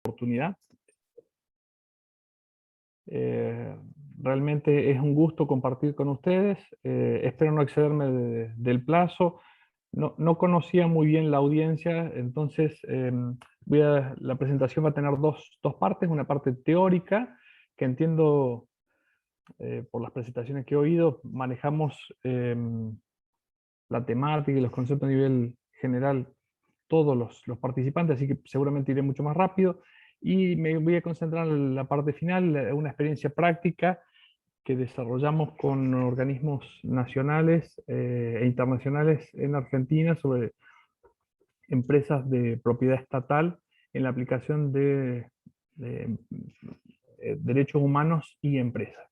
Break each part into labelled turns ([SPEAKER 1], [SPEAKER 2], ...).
[SPEAKER 1] oportunidad. Realmente es un gusto compartir con ustedes. Espero no excederme del plazo. No conocía muy bien la audiencia, entonces la presentación va a tener dos partes. Una parte teórica, que entiendo por las presentaciones que he oído, manejamos la temática y los conceptos a nivel general todos los participantes, así que seguramente iré mucho más rápido. Y me voy a concentrar en la parte final, una experiencia práctica que desarrollamos con organismos nacionales e internacionales en Argentina sobre empresas de propiedad estatal en la aplicación de derechos humanos y empresas.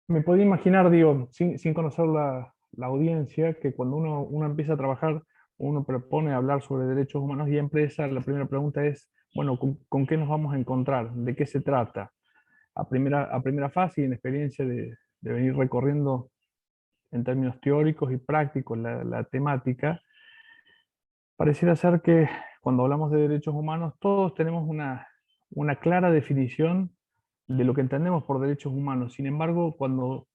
[SPEAKER 1] Me podía imaginar, digo, sin conocer la audiencia, que cuando uno empieza a trabajar, uno propone hablar sobre derechos humanos y empresas, la primera pregunta es, bueno, ¿con qué nos vamos a encontrar? ¿De qué se trata? A primera fase y en experiencia de venir recorriendo en términos teóricos y prácticos la temática, pareciera ser que cuando hablamos de derechos humanos todos tenemos una clara definición de lo que entendemos por derechos humanos. Sin embargo, cuando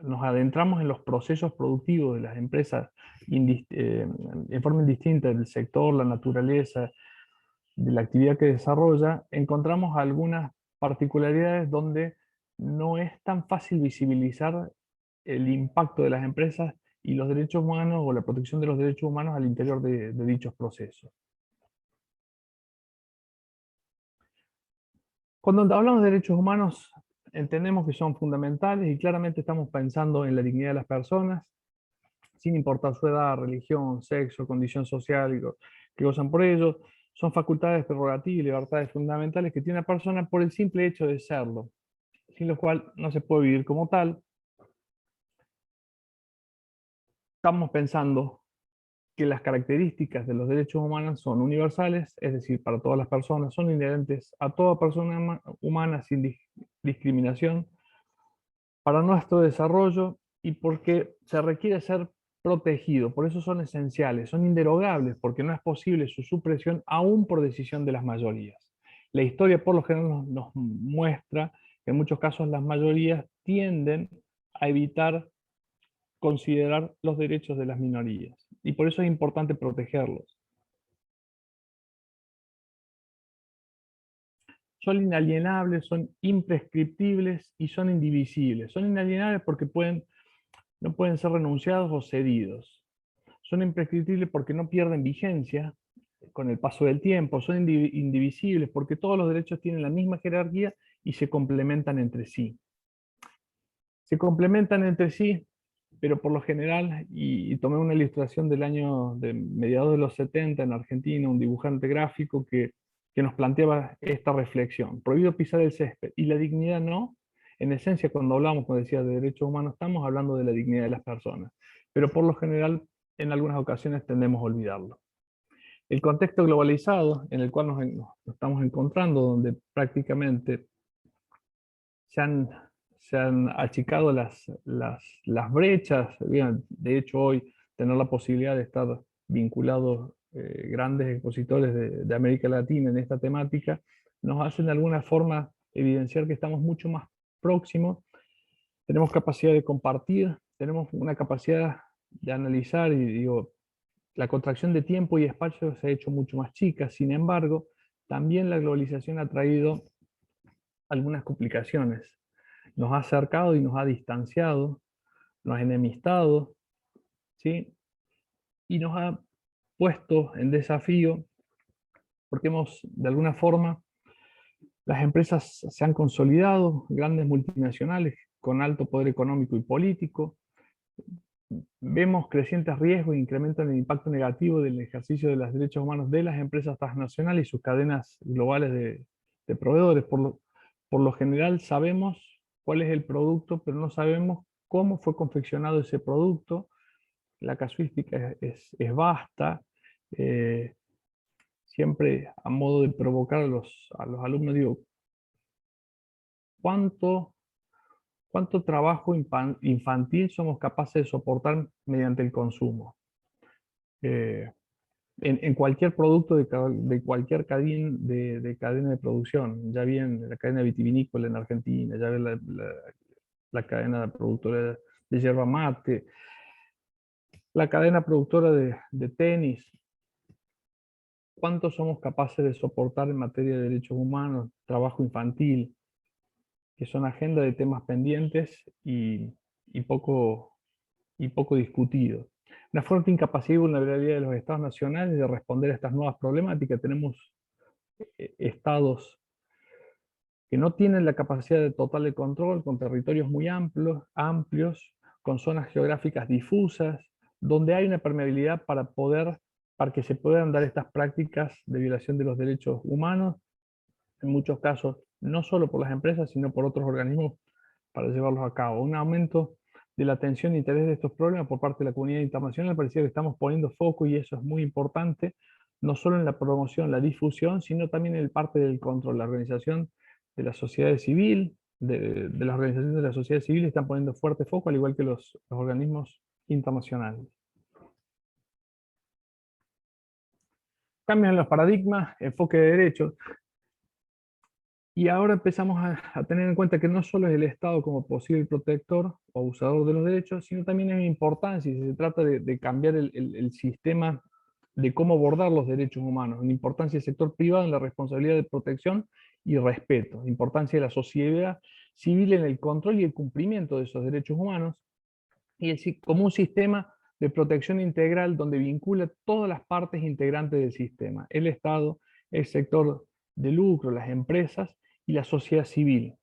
[SPEAKER 1] nos adentramos en los procesos productivos de las empresas en forma indistinta del sector, la naturaleza, de la actividad que desarrolla, encontramos algunas particularidades donde no es tan fácil visibilizar el impacto de las empresas y los derechos humanos o la protección de los derechos humanos al interior de dichos procesos. Cuando hablamos de derechos humanos, entendemos que son fundamentales y claramente estamos pensando en la dignidad de las personas, sin importar su edad, religión, sexo, condición social, que gozan por ello. Son facultades, prerrogativas y libertades fundamentales que tiene la persona por el simple hecho de serlo, sin lo cual no se puede vivir como tal. Estamos pensando que las características de los derechos humanos son universales, es decir, para todas las personas, son inherentes a toda persona humana sin discriminación, para nuestro desarrollo y porque se requiere ser protegido. Por eso son esenciales, son inderogables, porque no es posible su supresión aún por decisión de las mayorías. La historia por lo general nos muestra que en muchos casos las mayorías tienden a evitar considerar los derechos de las minorías y por eso es importante protegerlos. Son inalienables, son imprescriptibles y son indivisibles. Son inalienables porque no pueden ser renunciados o cedidos. Son imprescriptibles porque no pierden vigencia con el paso del tiempo. Son indivisibles porque todos los derechos tienen la misma jerarquía y se complementan entre sí. Se complementan entre sí, pero por lo general, y tomé una ilustración del año de mediados de los 70 en Argentina, un dibujante gráfico que nos planteaba esta reflexión. Prohibido pisar el césped y la dignidad no. En esencia, cuando hablamos, como decía, de derechos humanos, estamos hablando de la dignidad de las personas, pero por lo general, en algunas ocasiones tendemos a olvidarlo. El contexto globalizado en el cual nos estamos encontrando, donde prácticamente se han, se han achicado las brechas. Bien, de hecho, hoy tener la posibilidad de estar vinculados grandes expositores de América Latina en esta temática, nos hacen de alguna forma evidenciar que estamos mucho más próximos, tenemos capacidad de compartir, tenemos una capacidad de analizar y digo, la contracción de tiempo y espacio se ha hecho mucho más chica. Sin embargo, también la globalización ha traído algunas complicaciones. Nos ha acercado y nos ha distanciado, nos ha enemistado, ¿sí? Y nos ha puesto en desafío porque de alguna forma, las empresas se han consolidado, grandes multinacionales con alto poder económico y político. Vemos crecientes riesgos e incrementan el impacto negativo del ejercicio de los derechos humanos de las empresas transnacionales y sus cadenas globales de proveedores. Por lo general sabemos cuál es el producto, pero no sabemos cómo fue confeccionado ese producto. La casuística es vasta. Siempre a modo de provocar a los alumnos, digo, ¿cuánto trabajo infantil somos capaces de soportar mediante el consumo? en cualquier producto de cualquier cadena de producción, ya bien la cadena vitivinícola en Argentina, ya bien la cadena productora de yerba mate, la cadena productora de tenis. ¿Cuánto somos capaces de soportar en materia de derechos humanos, trabajo infantil, que son agenda de temas pendientes y poco, y poco discutidos? Una fuerte incapacidad y vulnerabilidad de los estados nacionales de responder a estas nuevas problemáticas. Tenemos estados que no tienen la capacidad de total de control, con territorios muy amplios, con zonas geográficas difusas, donde hay una permeabilidad para que se puedan dar estas prácticas de violación de los derechos humanos, en muchos casos no solo por las empresas, sino por otros organismos para llevarlos a cabo. Un aumento de la atención e interés de estos problemas por parte de la comunidad internacional. Parecía que estamos poniendo foco, y eso es muy importante, no solo en la promoción, la difusión, sino también en parte del control. La organización de la sociedad civil, de las organizaciones de la sociedad civil están poniendo fuerte foco, al igual que los organismos internacionales. Cambios en los paradigmas, enfoque de derechos. Y ahora empezamos a tener en cuenta que no solo es el Estado como posible protector o abusador de los derechos, sino también es importancia, si se trata de cambiar el sistema de cómo abordar los derechos humanos, la importancia del sector privado en la responsabilidad de protección y respeto, la importancia de la sociedad civil en el control y el cumplimiento de esos derechos humanos, y como un sistema de protección integral donde vincula todas las partes integrantes del sistema: el Estado, el sector de lucro, las empresas y la sociedad civil.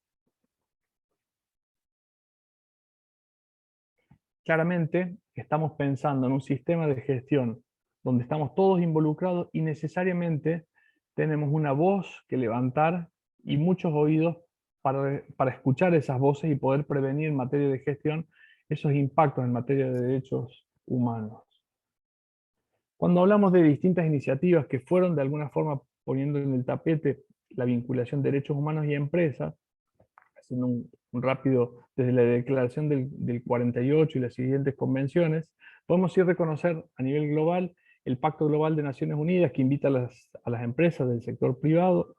[SPEAKER 1] Claramente estamos pensando en un sistema de gestión donde estamos todos involucrados y necesariamente tenemos una voz que levantar y muchos oídos para escuchar esas voces y poder prevenir en materia de gestión esos impactos en materia de derechos humanos. Cuando hablamos de distintas iniciativas que fueron de alguna forma poniendo en el tapete la vinculación de derechos humanos y empresas, haciendo un rápido, desde la declaración del 48 y las siguientes convenciones, podemos sí reconocer a nivel global el Pacto Global de Naciones Unidas, que invita a las empresas del sector privado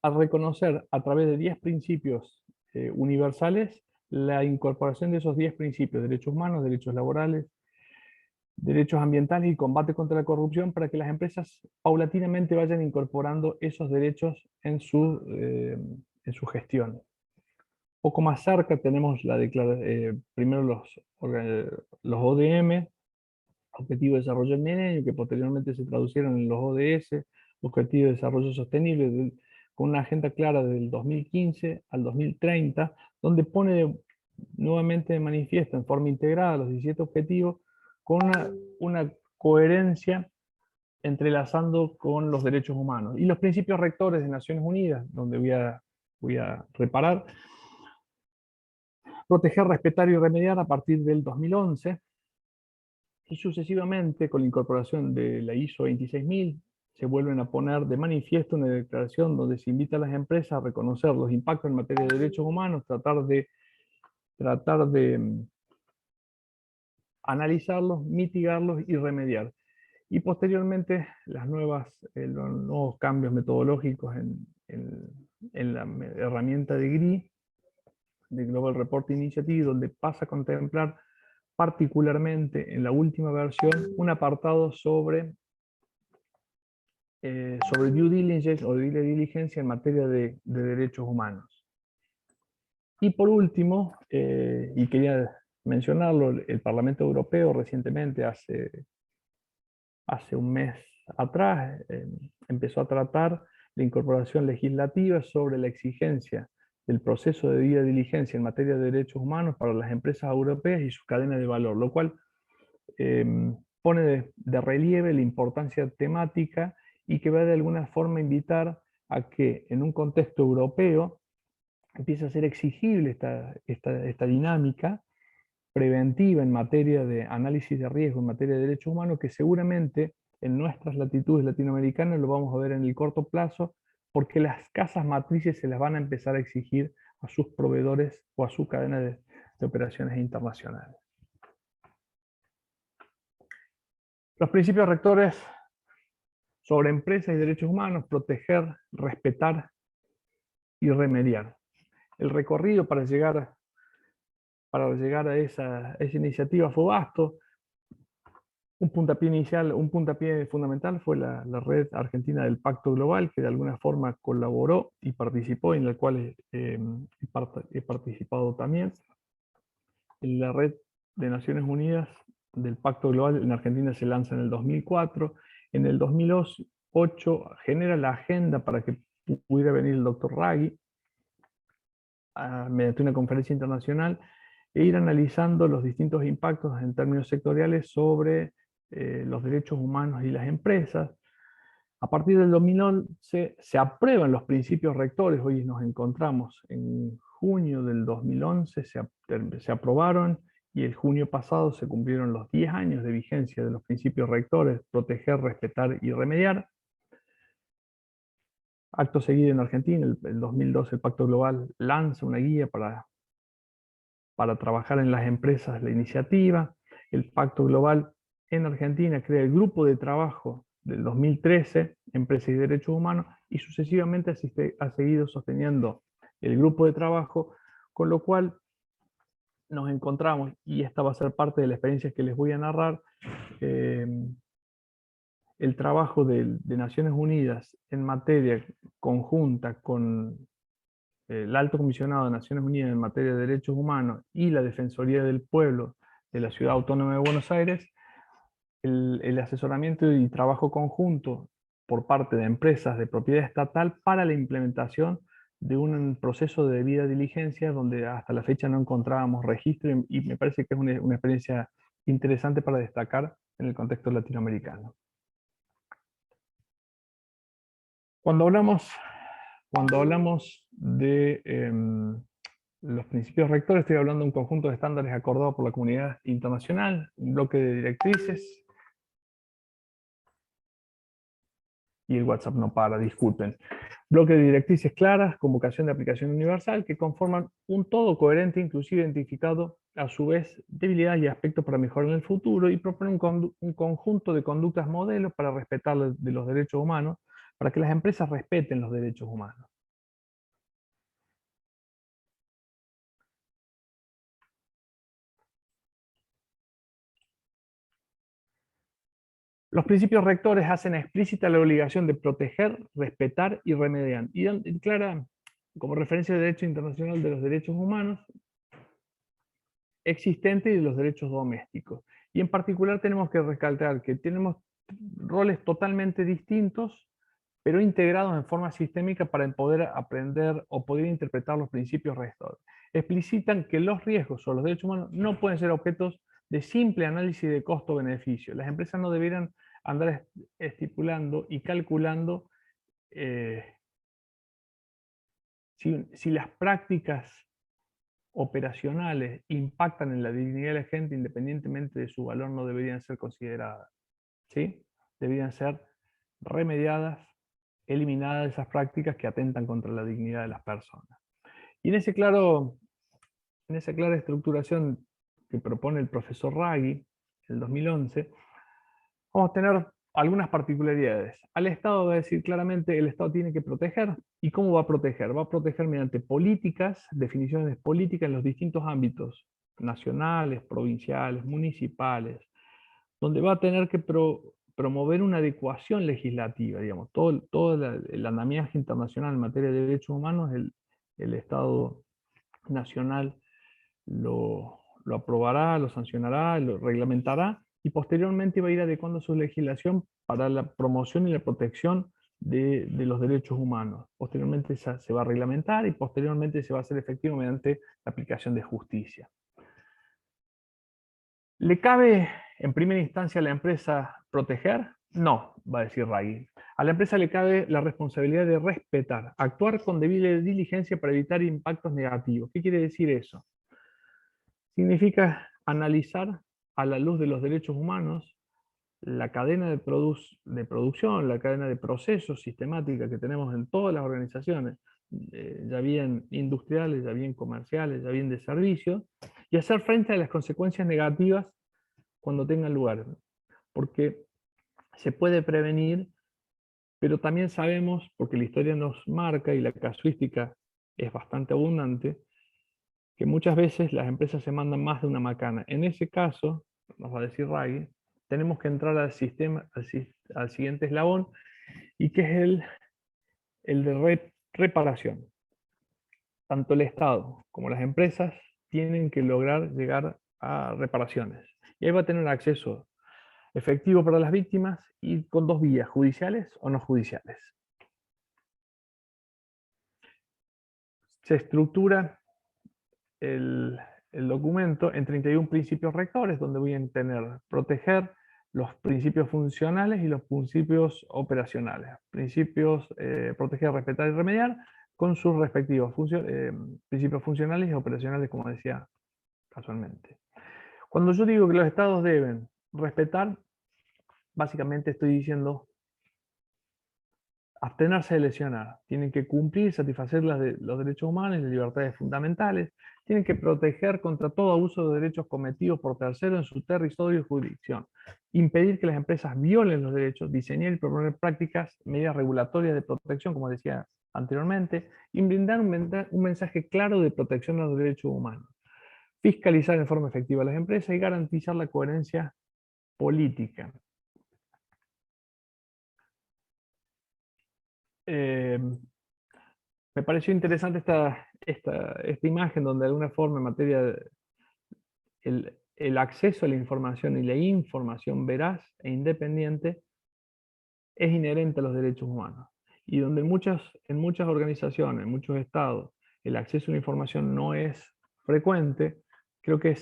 [SPEAKER 1] a reconocer a través de 10 principios universales la incorporación de esos 10 principios: derechos humanos, derechos laborales, derechos ambientales y combate contra la corrupción, para que las empresas paulatinamente vayan incorporando esos derechos en su gestión. Poco más cerca tenemos primero los ODM, Objetivo de Desarrollo del Milenio, que posteriormente se traducieron en los ODS, Objetivo de Desarrollo Sostenible, con una agenda clara del 2015 al 2030, donde pone nuevamente de manifiesto en forma integrada los 17 objetivos, con una coherencia entrelazando con los derechos humanos. Y los principios rectores de Naciones Unidas, donde voy a reparar: proteger, respetar y remediar, a partir del 2011, y sucesivamente, con la incorporación de la ISO 26000, se vuelven a poner de manifiesto una declaración donde se invita a las empresas a reconocer los impactos en materia de derechos humanos, tratar de analizarlos, mitigarlos y remediar. Y posteriormente los nuevos cambios metodológicos en la herramienta de GRI, de Global Reporting Initiative, donde pasa a contemplar particularmente en la última versión un apartado sobre due diligence o diligencia en materia de derechos humanos. Y por último, y quería mencionarlo, el Parlamento Europeo recientemente, hace un mes atrás, empezó a tratar la incorporación legislativa sobre la exigencia del proceso de due diligencia en materia de derechos humanos para las empresas europeas y su cadena de valor, lo cual pone de relieve la importancia temática y que va de alguna forma a invitar a que en un contexto europeo empiece a ser exigible esta dinámica preventiva en materia de análisis de riesgo, en materia de derechos humanos, que seguramente en nuestras latitudes latinoamericanas lo vamos a ver en el corto plazo, porque las casas matrices se las van a empezar a exigir a sus proveedores o a su cadena de operaciones internacionales. Los principios rectores sobre empresas y derechos humanos: proteger, respetar y remediar. El recorrido para llegar a esa iniciativa fue vasto. Un puntapié inicial, un puntapié fundamental fue la red argentina del Pacto Global, que de alguna forma colaboró y participó, y en la cual he participado también. La red de Naciones Unidas del Pacto Global en Argentina se lanza en el 2004. En el 2008 genera la agenda para que pudiera venir el doctor Raggi mediante una conferencia internacional e ir analizando los distintos impactos en términos sectoriales sobre los derechos humanos y las empresas. A partir del 2011 se aprueban los principios rectores. Hoy nos encontramos en junio del 2011, se aprobaron, y el junio pasado se cumplieron los 10 años de vigencia de los principios rectores: proteger, respetar y remediar. Acto seguido en Argentina, el 2012 el Pacto Global lanza una guía para trabajar en las empresas la iniciativa. El Pacto Global en Argentina crea el grupo de trabajo del 2013, Empresas y Derechos Humanos, y sucesivamente ha seguido sosteniendo el grupo de trabajo, con lo cual nos encontramos, y esta va a ser parte de la experiencia que les voy a narrar, el trabajo de Naciones Unidas en materia conjunta con el Alto Comisionado de Naciones Unidas en materia de derechos humanos y la Defensoría del Pueblo de la Ciudad Autónoma de Buenos Aires. El asesoramiento y trabajo conjunto por parte de empresas de propiedad estatal para la implementación de un proceso de debida diligencia donde hasta la fecha no encontrábamos registro, y me parece que es una experiencia interesante para destacar en el contexto latinoamericano. Cuando hablamos de los principios rectores, estoy hablando de un conjunto de estándares acordados por la comunidad internacional, un bloque de directrices. Y el WhatsApp no para, disculpen. Bloque de directrices claras, convocación de aplicación universal, que conforman un todo coherente, inclusive identificado a su vez debilidades y aspectos para mejorar en el futuro, y propone un conjunto de conductas modelos para respetar de los derechos humanos, para que las empresas respeten los derechos humanos. Los principios rectores hacen explícita la obligación de proteger, respetar y remediar, y dan clara como referencia al derecho internacional de los derechos humanos existente y de los derechos domésticos. Y en particular tenemos que recalcar que tenemos roles totalmente distintos, pero integrados en forma sistémica para poder aprender o poder interpretar los principios rectores. Explicitan que los riesgos o los derechos humanos no pueden ser objetos de simple análisis de costo-beneficio. Las empresas no deberán andar estipulando y calculando si las prácticas operacionales impactan en la dignidad de la gente independientemente de su valor, no deberían ser consideradas, ¿sí? Deberían ser remediadas, eliminadas esas prácticas que atentan contra la dignidad de las personas. Y en esa clara estructuración que propone el profesor Raggi en el 2011, vamos a tener algunas particularidades. Al Estado va a decir claramente: el Estado tiene que proteger. ¿Y cómo va a proteger? Va a proteger mediante políticas, definiciones políticas en los distintos ámbitos, nacionales, provinciales, municipales, donde va a tener que promover una adecuación legislativa, digamos. Todo el andamiaje internacional en materia de derechos humanos, el Estado nacional lo aprobará, lo sancionará, lo reglamentará, y posteriormente va a ir adecuando su legislación para la promoción y la protección de los derechos humanos. Posteriormente se va a reglamentar y posteriormente se va a hacer efectivo mediante la aplicación de justicia. ¿Le cabe en primera instancia a la empresa proteger? No, va a decir Raggi. A la empresa le cabe la responsabilidad de respetar, actuar con debida diligencia para evitar impactos negativos. ¿Qué quiere decir eso? Significa analizar a la luz de los derechos humanos la cadena de producción, la cadena de procesos sistemática que tenemos en todas las organizaciones, ya bien industriales, ya bien comerciales, ya bien de servicios, y hacer frente a las consecuencias negativas cuando tengan lugar. porque se puede prevenir, pero también sabemos, porque la historia nos marca y la casuística es bastante abundante, que muchas veces las empresas se mandan más de una macana. En ese caso, nos va a decir Ray, tenemos que entrar al sistema, al siguiente eslabón, y que es el de reparación. Tanto el Estado como las empresas tienen que lograr llegar a reparaciones. Y ahí va a tener acceso efectivo para las víctimas y con dos vías, judiciales o no judiciales. Se estructura el documento en 31 principios rectores, donde voy a tener proteger los principios funcionales y los principios operacionales. Principios proteger, respetar y remediar con sus respectivos principios funcionales y operacionales, como decía casualmente. Cuando yo digo que los estados deben respetar, básicamente estoy diciendo abstenerse de lesionar, tienen que cumplir, satisfacer los derechos humanos y las libertades fundamentales, tienen que proteger contra todo abuso de derechos cometidos por terceros en su territorio y jurisdicción, impedir que las empresas violen los derechos, diseñar y proponer prácticas, medidas regulatorias de protección, como decía anteriormente, y brindar un mensaje claro de protección a los derechos humanos, fiscalizar en forma efectiva a las empresas y garantizar la coherencia política. Me pareció interesante esta imagen donde de alguna forma en materia de el acceso a la información y la información veraz e independiente es inherente a los derechos humanos. Y donde en muchas organizaciones, en muchos estados, el acceso a la información no es frecuente, creo que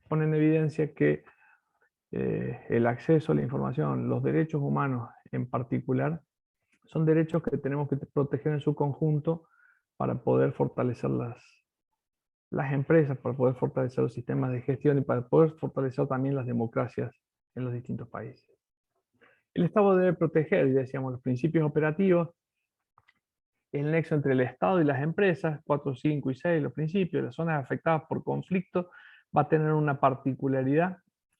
[SPEAKER 1] pone en evidencia que el acceso a la información, los derechos humanos en particular, son derechos que tenemos que proteger en su conjunto para poder fortalecer las empresas, para poder fortalecer los sistemas de gestión y para poder fortalecer también las democracias en los distintos países. El Estado debe proteger, ya decíamos, los principios operativos, el nexo entre el Estado y las empresas, 4, 5 y 6, los principios, las zonas afectadas por conflicto, va a tener una particularidad,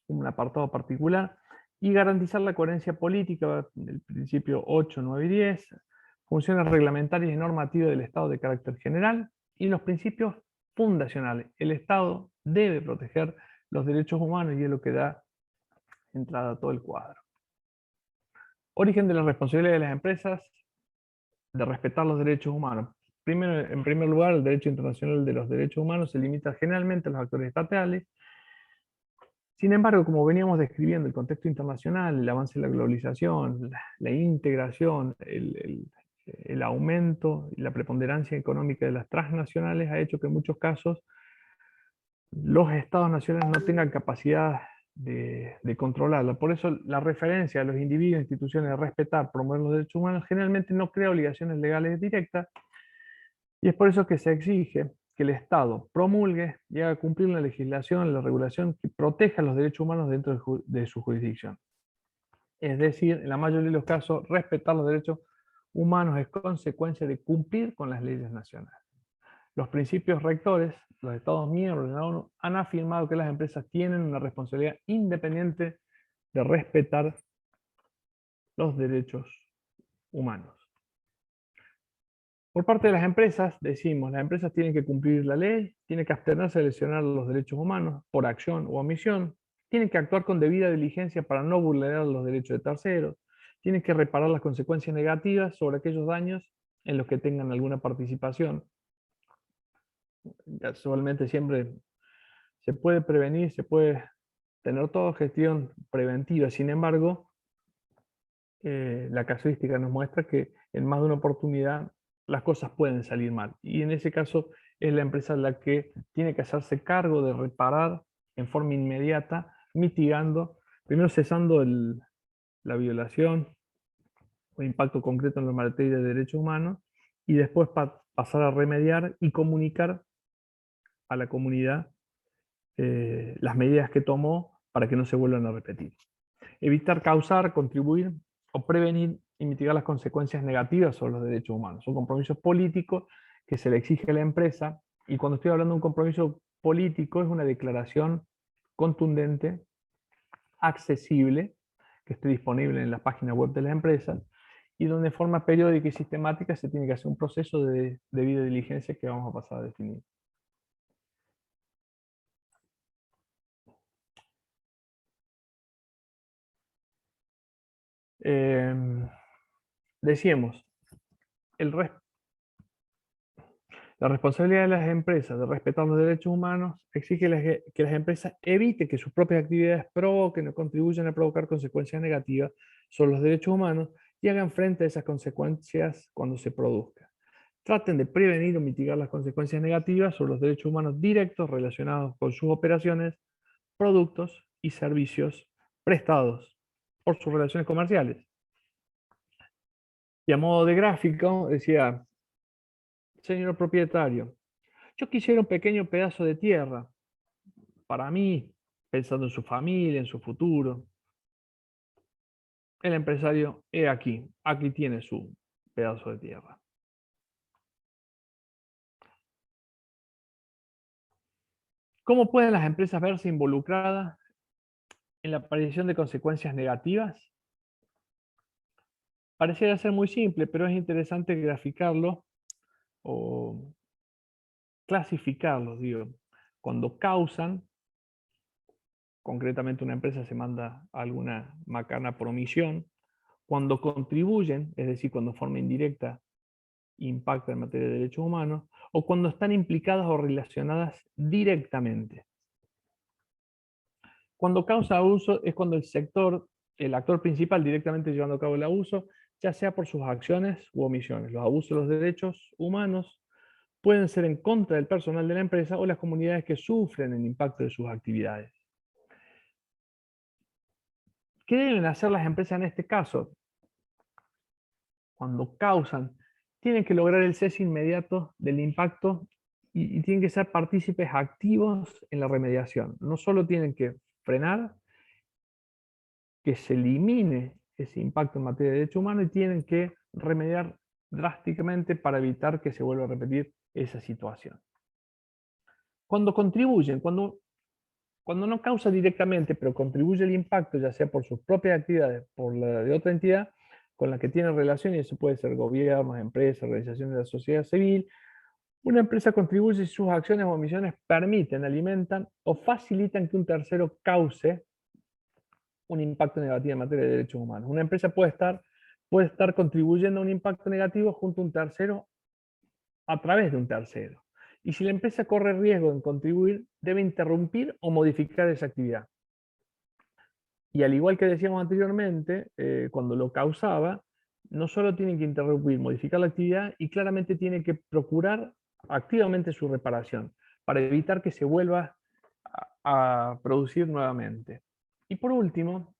[SPEAKER 1] un apartado particular, y garantizar la coherencia política, el principio 8, 9 y 10, funciones reglamentarias y normativas del Estado de carácter general, y los principios fundacionales. El Estado debe proteger los derechos humanos y es lo que da entrada a todo el cuadro. Origen de la responsabilidad de las empresas de respetar los derechos humanos. Primero, en primer lugar, el derecho internacional de los derechos humanos se limita generalmente a los actores estatales. Sin embargo, como veníamos describiendo, el contexto internacional, el avance de la globalización, la integración, el aumento y la preponderancia económica de las transnacionales ha hecho que en muchos casos los estados nacionales no tengan capacidad de controlarla. Por eso la referencia a los individuos e instituciones de respetar, promover los derechos humanos generalmente no crea obligaciones legales directas, y es por eso que se exige que el Estado promulgue y haga cumplir la legislación, la regulación que proteja los derechos humanos dentro de su jurisdicción. Es decir, en la mayoría de los casos, respetar los derechos humanos es consecuencia de cumplir con las leyes nacionales. Los principios rectores, los Estados miembros de la ONU, han afirmado que las empresas tienen una responsabilidad independiente de respetar los derechos humanos. Por parte de las empresas, decimos, las empresas tienen que cumplir la ley, tienen que abstenerse de lesionar los derechos humanos por acción o omisión, tienen que actuar con debida diligencia para no vulnerar los derechos de terceros, tienen que reparar las consecuencias negativas sobre aquellos daños en los que tengan alguna participación. Casualmente siempre se puede prevenir, se puede tener toda gestión preventiva, sin embargo, la casuística nos muestra que en más de una oportunidad las cosas pueden salir mal. Y en ese caso es la empresa la que tiene que hacerse cargo de reparar en forma inmediata, mitigando, primero cesando la violación o impacto concreto en la materia de derechos humanos, y después pasar a remediar y comunicar a la comunidad las medidas que tomó para que no se vuelvan a repetir. Evitar causar, contribuir o prevenir y mitigar las consecuencias negativas sobre los derechos humanos. Son compromisos políticos que se le exige a la empresa, y cuando estoy hablando de un compromiso político es una declaración contundente, accesible, que esté disponible en la página web de las empresas, y donde de forma periódica y sistemática se tiene que hacer un proceso de debida diligencia que vamos a pasar a definir. Decíamos, la responsabilidad de las empresas de respetar los derechos humanos exige que las empresas eviten que sus propias actividades provoquen o contribuyan a provocar consecuencias negativas sobre los derechos humanos y hagan frente a esas consecuencias cuando se produzcan. Traten de prevenir o mitigar las consecuencias negativas sobre los derechos humanos directos relacionados con sus operaciones, productos y servicios prestados por sus relaciones comerciales. Y a modo de gráfico, decía, señor propietario, yo quisiera un pequeño pedazo de tierra para mí, pensando en su familia, en su futuro. El empresario, aquí tiene su pedazo de tierra. ¿Cómo pueden las empresas verse involucradas en la aparición de consecuencias negativas? Pareciera ser muy simple, pero es interesante graficarlo o clasificarlo, digo. Cuando causan, concretamente una empresa se manda alguna macana por omisión. Cuando contribuyen, es decir, cuando de forma indirecta impacta en materia de derechos humanos, o cuando están implicadas o relacionadas directamente. Cuando causa abuso es cuando el actor principal directamente llevando a cabo el abuso, ya sea por sus acciones u omisiones. Los abusos de los derechos humanos pueden ser en contra del personal de la empresa o las comunidades que sufren el impacto de sus actividades. ¿Qué deben hacer las empresas en este caso? Cuando causan, tienen que lograr el cese inmediato del impacto y tienen que ser partícipes activos en la remediación. No solo tienen que frenar, que se elimine ese impacto en materia de derechos humanos, y tienen que remediar drásticamente para evitar que se vuelva a repetir esa situación. Cuando contribuyen, cuando no causa directamente, pero contribuye el impacto, ya sea por sus propias actividades, por la de otra entidad con la que tiene relación, y eso puede ser gobiernos, empresas, organizaciones de la sociedad civil. Una empresa contribuye si sus acciones o omisiones permiten, alimentan o facilitan que un tercero cause un impacto negativo en materia de derechos humanos. Una empresa puede estar contribuyendo a un impacto negativo junto a un tercero a través de un tercero. Y si la empresa corre riesgo en contribuir, debe interrumpir o modificar esa actividad. Y al igual que decíamos anteriormente, cuando lo causaba, no solo tiene que interrumpir, modificar la actividad, y claramente tiene que procurar activamente su reparación para evitar que se vuelva a producir nuevamente. Y por último,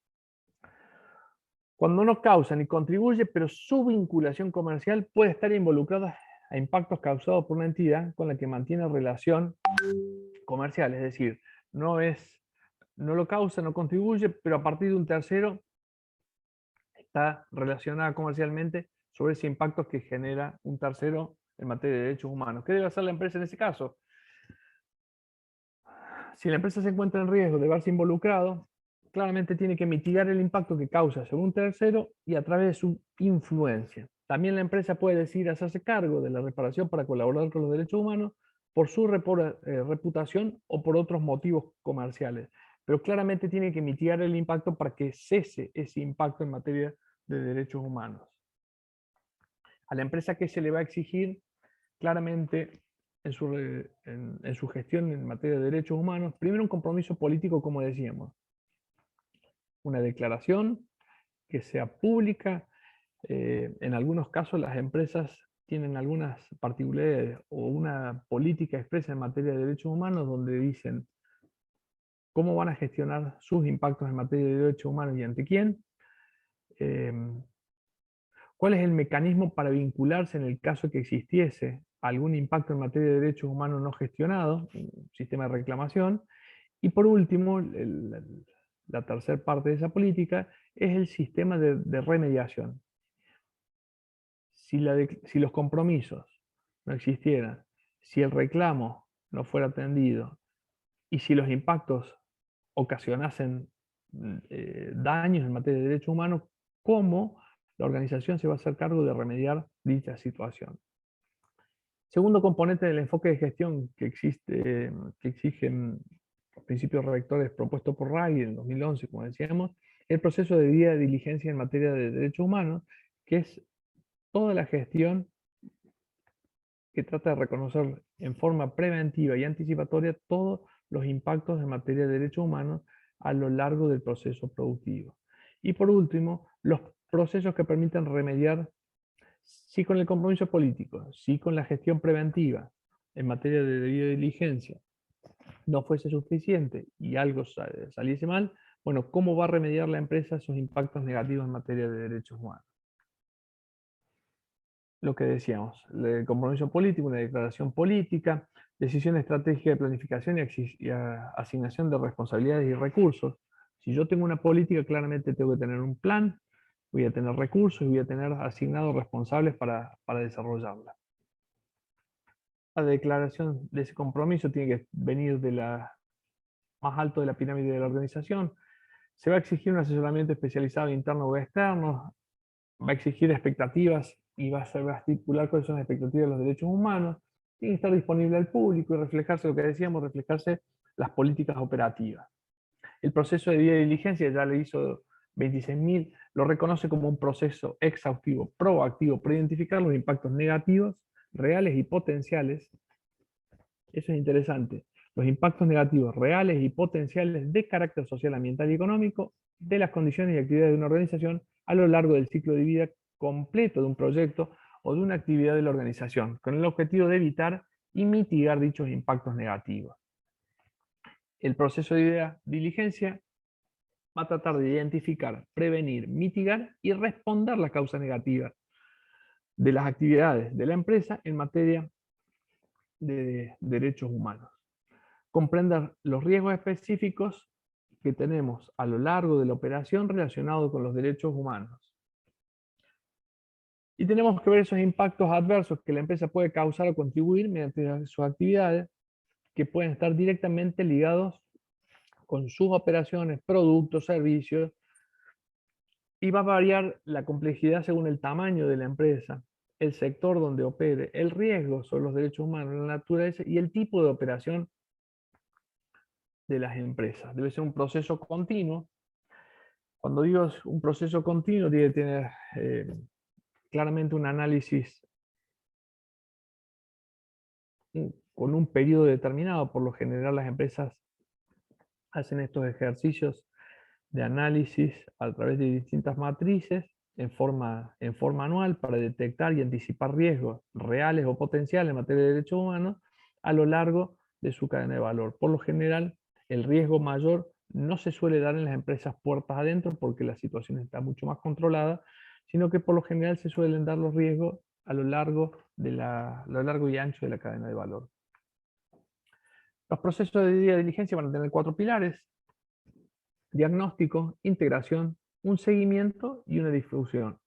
[SPEAKER 1] cuando no causa ni contribuye, pero su vinculación comercial puede estar involucrada a impactos causados por una entidad con la que mantiene relación comercial, es decir, no lo causa, no contribuye, pero a partir de un tercero está relacionada comercialmente sobre ese impacto que genera un tercero en materia de derechos humanos. ¿Qué debe hacer la empresa en ese caso? Si la empresa se encuentra en riesgo de verse involucrado, claramente tiene que mitigar el impacto que causa sobre un tercero y a través de su influencia. También la empresa puede decidir hacerse cargo de la reparación para colaborar con los derechos humanos por su reputación o por otros motivos comerciales. Pero claramente tiene que mitigar el impacto para que cese ese impacto en materia de derechos humanos. A la empresa, ¿qué se le va a exigir? Claramente en su gestión en materia de derechos humanos, primero un compromiso político, como decíamos, una declaración que sea pública. En algunos casos las empresas tienen algunas particularidades o una política expresa en materia de derechos humanos donde dicen cómo van a gestionar sus impactos en materia de derechos humanos y ante quién. ¿Cuál es el mecanismo para vincularse en el caso que existiese algún impacto en materia de derechos humanos no gestionado, un sistema de reclamación? Y por último, la tercera parte de esa política es el sistema de remediación. Si los compromisos no existieran, si el reclamo no fuera atendido y si los impactos ocasionasen daños en materia de derechos humanos, cómo la organización se va a hacer cargo de remediar dicha situación. Segundo componente del enfoque de gestión que existe, que exigen los principios rectores propuestos por RAI en 2011, como decíamos, el proceso de debida diligencia en materia de derechos humanos, que es toda la gestión que trata de reconocer en forma preventiva y anticipatoria todos los impactos en materia de derechos humanos a lo largo del proceso productivo. Y por último, los procesos que permitan remediar, sí con el compromiso político, sí con la gestión preventiva en materia de debida diligencia, no fuese suficiente y algo saliese mal, bueno, ¿cómo va a remediar la empresa esos impactos negativos en materia de derechos humanos? Lo que decíamos, el compromiso político, una declaración política, decisión estratégica de planificación y asignación de responsabilidades y recursos. Si yo tengo una política, claramente tengo que tener un plan, voy a tener recursos y voy a tener asignados responsables para desarrollarla. La declaración de ese compromiso tiene que venir de la más alto de la pirámide de la organización. Se va a exigir un asesoramiento especializado interno o externo, va a exigir expectativas y va a estipular cuáles son las expectativas de los derechos humanos, tiene que estar disponible al público y reflejarse lo que decíamos, reflejarse las políticas operativas. El proceso de debida diligencia ya le hizo 26.000, lo reconoce como un proceso exhaustivo, proactivo, para identificar los impactos negativos, reales y potenciales. Eso es interesante. Los impactos negativos reales y potenciales de carácter social, ambiental y económico de las condiciones y actividades de una organización a lo largo del ciclo de vida completo de un proyecto o de una actividad de la organización, con el objetivo de evitar y mitigar dichos impactos negativos. El proceso de diligencia va a tratar de identificar, prevenir, mitigar y responder las causas negativas de las actividades de la empresa en materia de derechos humanos. Comprender los riesgos específicos que tenemos a lo largo de la operación relacionados con los derechos humanos. Y tenemos que ver esos impactos adversos que la empresa puede causar o contribuir mediante sus actividades, que pueden estar directamente ligados con sus operaciones, productos, servicios, y va a variar la complejidad según el tamaño de la empresa, el sector donde opere, el riesgo sobre los derechos humanos, la naturaleza y el tipo de operación de las empresas. Debe ser un proceso continuo. Cuando digo un proceso continuo, tiene que tener claramente un análisis con un periodo determinado. Por lo general las empresas hacen estos ejercicios de análisis a través de distintas matrices en forma anual para detectar y anticipar riesgos reales o potenciales en materia de derechos humanos a lo largo de su cadena de valor. Por lo general, el riesgo mayor no se suele dar en las empresas puertas adentro porque la situación está mucho más controlada, sino que por lo general se suelen dar los riesgos a lo largo y ancho de la cadena de valor. Los procesos de debida diligencia van a tener 4 pilares: diagnóstico, integración, un seguimiento y una difusión.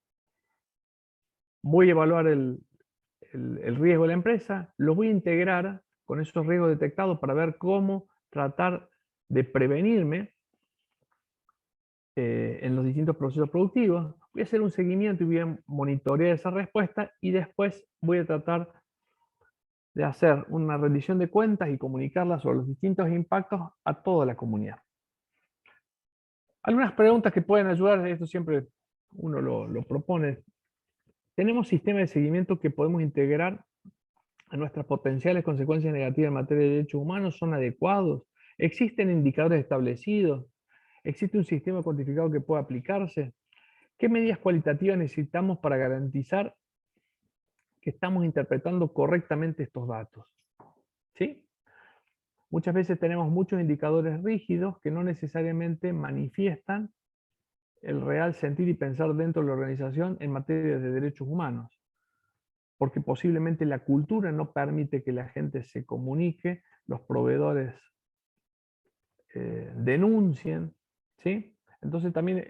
[SPEAKER 1] Voy a evaluar el riesgo de la empresa, lo voy a integrar con esos riesgos detectados para ver cómo tratar de prevenirme en los distintos procesos productivos. Voy a hacer un seguimiento y voy a monitorear esa respuesta y después voy a tratar de hacer una rendición de cuentas y comunicarla sobre los distintos impactos a toda la comunidad. Algunas preguntas que pueden ayudar, esto siempre uno lo propone. ¿Tenemos sistemas de seguimiento que podemos integrar a nuestras potenciales consecuencias negativas en materia de derechos humanos? ¿Son adecuados? ¿Existen indicadores establecidos? ¿Existe un sistema cuantificado que pueda aplicarse? ¿Qué medidas cualitativas necesitamos para garantizar que estamos interpretando correctamente estos datos? ¿Sí? Muchas veces tenemos muchos indicadores rígidos que no necesariamente manifiestan el real sentir y pensar dentro de la organización en materia de derechos humanos, porque posiblemente la cultura no permite que la gente se comunique, los proveedores denuncien, ¿sí? Entonces también,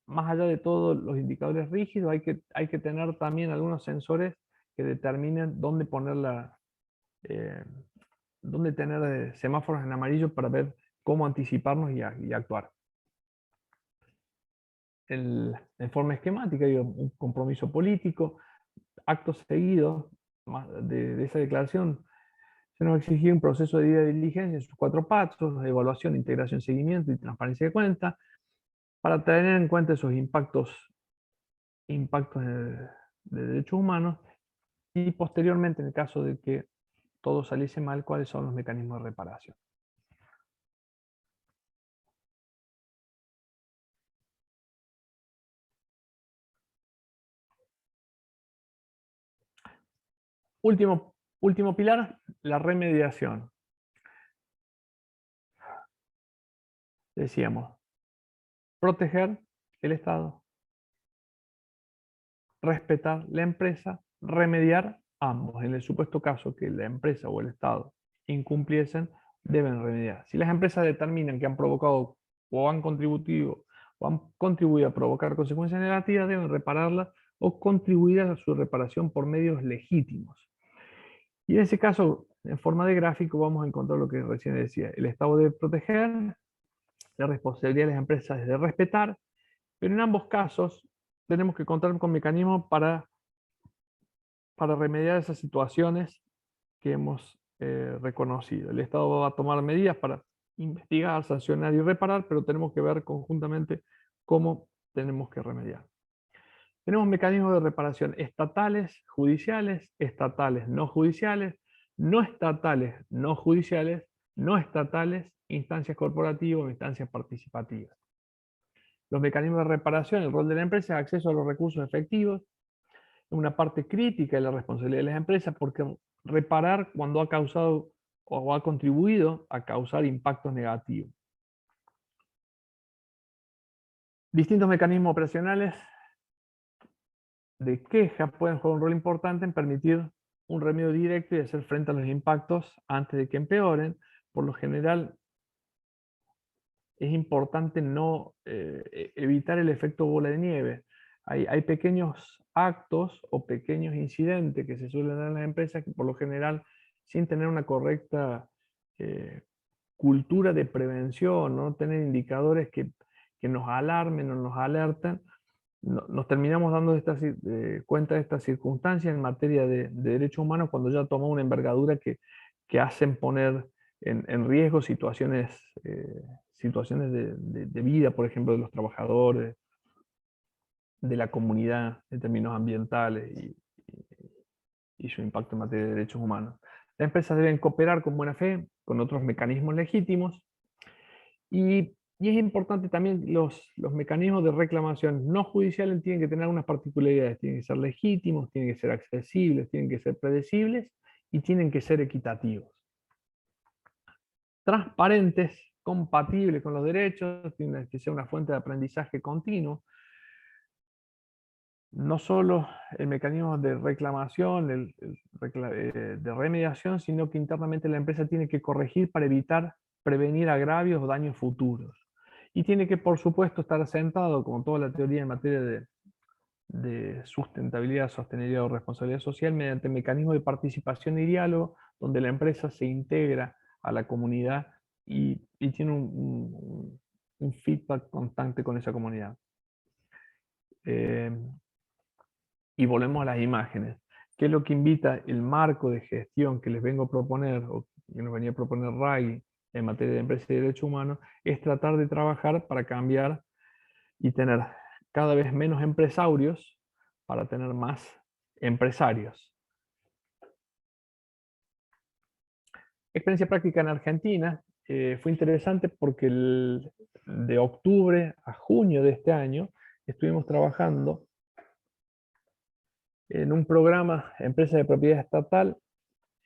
[SPEAKER 1] más allá de todos los indicadores rígidos, hay que tener también algunos sensores que determinen dónde poner dónde tener semáforos en amarillo para ver cómo anticiparnos y actuar. en forma esquemática, digo, un compromiso político, actos seguidos de esa declaración. Se nos exigía un proceso de debida diligencia en sus 4 pasos: evaluación, integración, seguimiento y transparencia de cuentas, para tener en cuenta esos impactos de derechos humanos, y posteriormente, en el caso de que todo saliese mal, cuáles son los mecanismos de reparación. Último pilar, la remediación. Decíamos, proteger el Estado, respetar la empresa, remediar ambos. En el supuesto caso que la empresa o el Estado incumpliesen, deben remediar. Si las empresas determinan que han provocado o han contribuido a provocar consecuencias negativas, deben repararlas o contribuir a su reparación por medios legítimos. Y en ese caso, en forma de gráfico, vamos a encontrar lo que recién decía. El Estado debe proteger, la responsabilidad de las empresas es de respetar, pero en ambos casos tenemos que contar con mecanismos para remediar esas situaciones que hemos reconocido. El Estado va a tomar medidas para investigar, sancionar y reparar, pero tenemos que ver conjuntamente cómo tenemos que remediar. Tenemos mecanismos de reparación estatales, judiciales, no judiciales, no estatales, no judiciales, no estatales, instancias corporativas, instancias participativas. Los mecanismos de reparación, el rol de la empresa es acceso a los recursos efectivos, una parte crítica de la responsabilidad de las empresas, porque reparar cuando ha causado o ha contribuido a causar impactos negativos. Distintos mecanismos operacionales de queja pueden jugar un rol importante en permitir un remedio directo y hacer frente a los impactos antes de que empeoren. Por lo general, es importante no evitar el efecto bola de nieve. Hay pequeños actos o pequeños incidentes que se suelen dar en las empresas que por lo general, sin tener una correcta cultura de prevención, no tener indicadores que nos alarmen o nos alertan, nos terminamos dando cuenta de estas circunstancias en materia de derechos humanos cuando ya toma una envergadura que hacen poner en riesgo situaciones de vida, por ejemplo, de los trabajadores, de la comunidad en términos ambientales y su impacto en materia de derechos humanos. Las empresas deben cooperar con buena fe, con otros mecanismos legítimos, y es importante también los mecanismos de reclamación no judiciales tienen que tener unas particularidades, tienen que ser legítimos, tienen que ser accesibles, tienen que ser predecibles y tienen que ser equitativos. Transparentes, compatibles con los derechos, tienen que ser una fuente de aprendizaje continuo. No solo el mecanismo de reclamación, de remediación, sino que internamente la empresa tiene que corregir para evitar prevenir agravios o daños futuros. Y tiene que, por supuesto, estar asentado, como toda la teoría en materia de sustentabilidad, sostenibilidad o responsabilidad social, mediante mecanismos de participación y diálogo, donde la empresa se integra a la comunidad y tiene un feedback constante con esa comunidad. Y volvemos a las imágenes. ¿Qué es lo que invita el marco de gestión que les vengo a proponer, o que nos venía a proponer RAI en materia de empresa y derechos humanos? Es tratar de trabajar para cambiar y tener cada vez menos empresarios para tener más empresarios. Experiencia práctica en Argentina. Fue interesante porque de octubre a junio de este año estuvimos trabajando en un programa Empresa de Propiedad Estatal.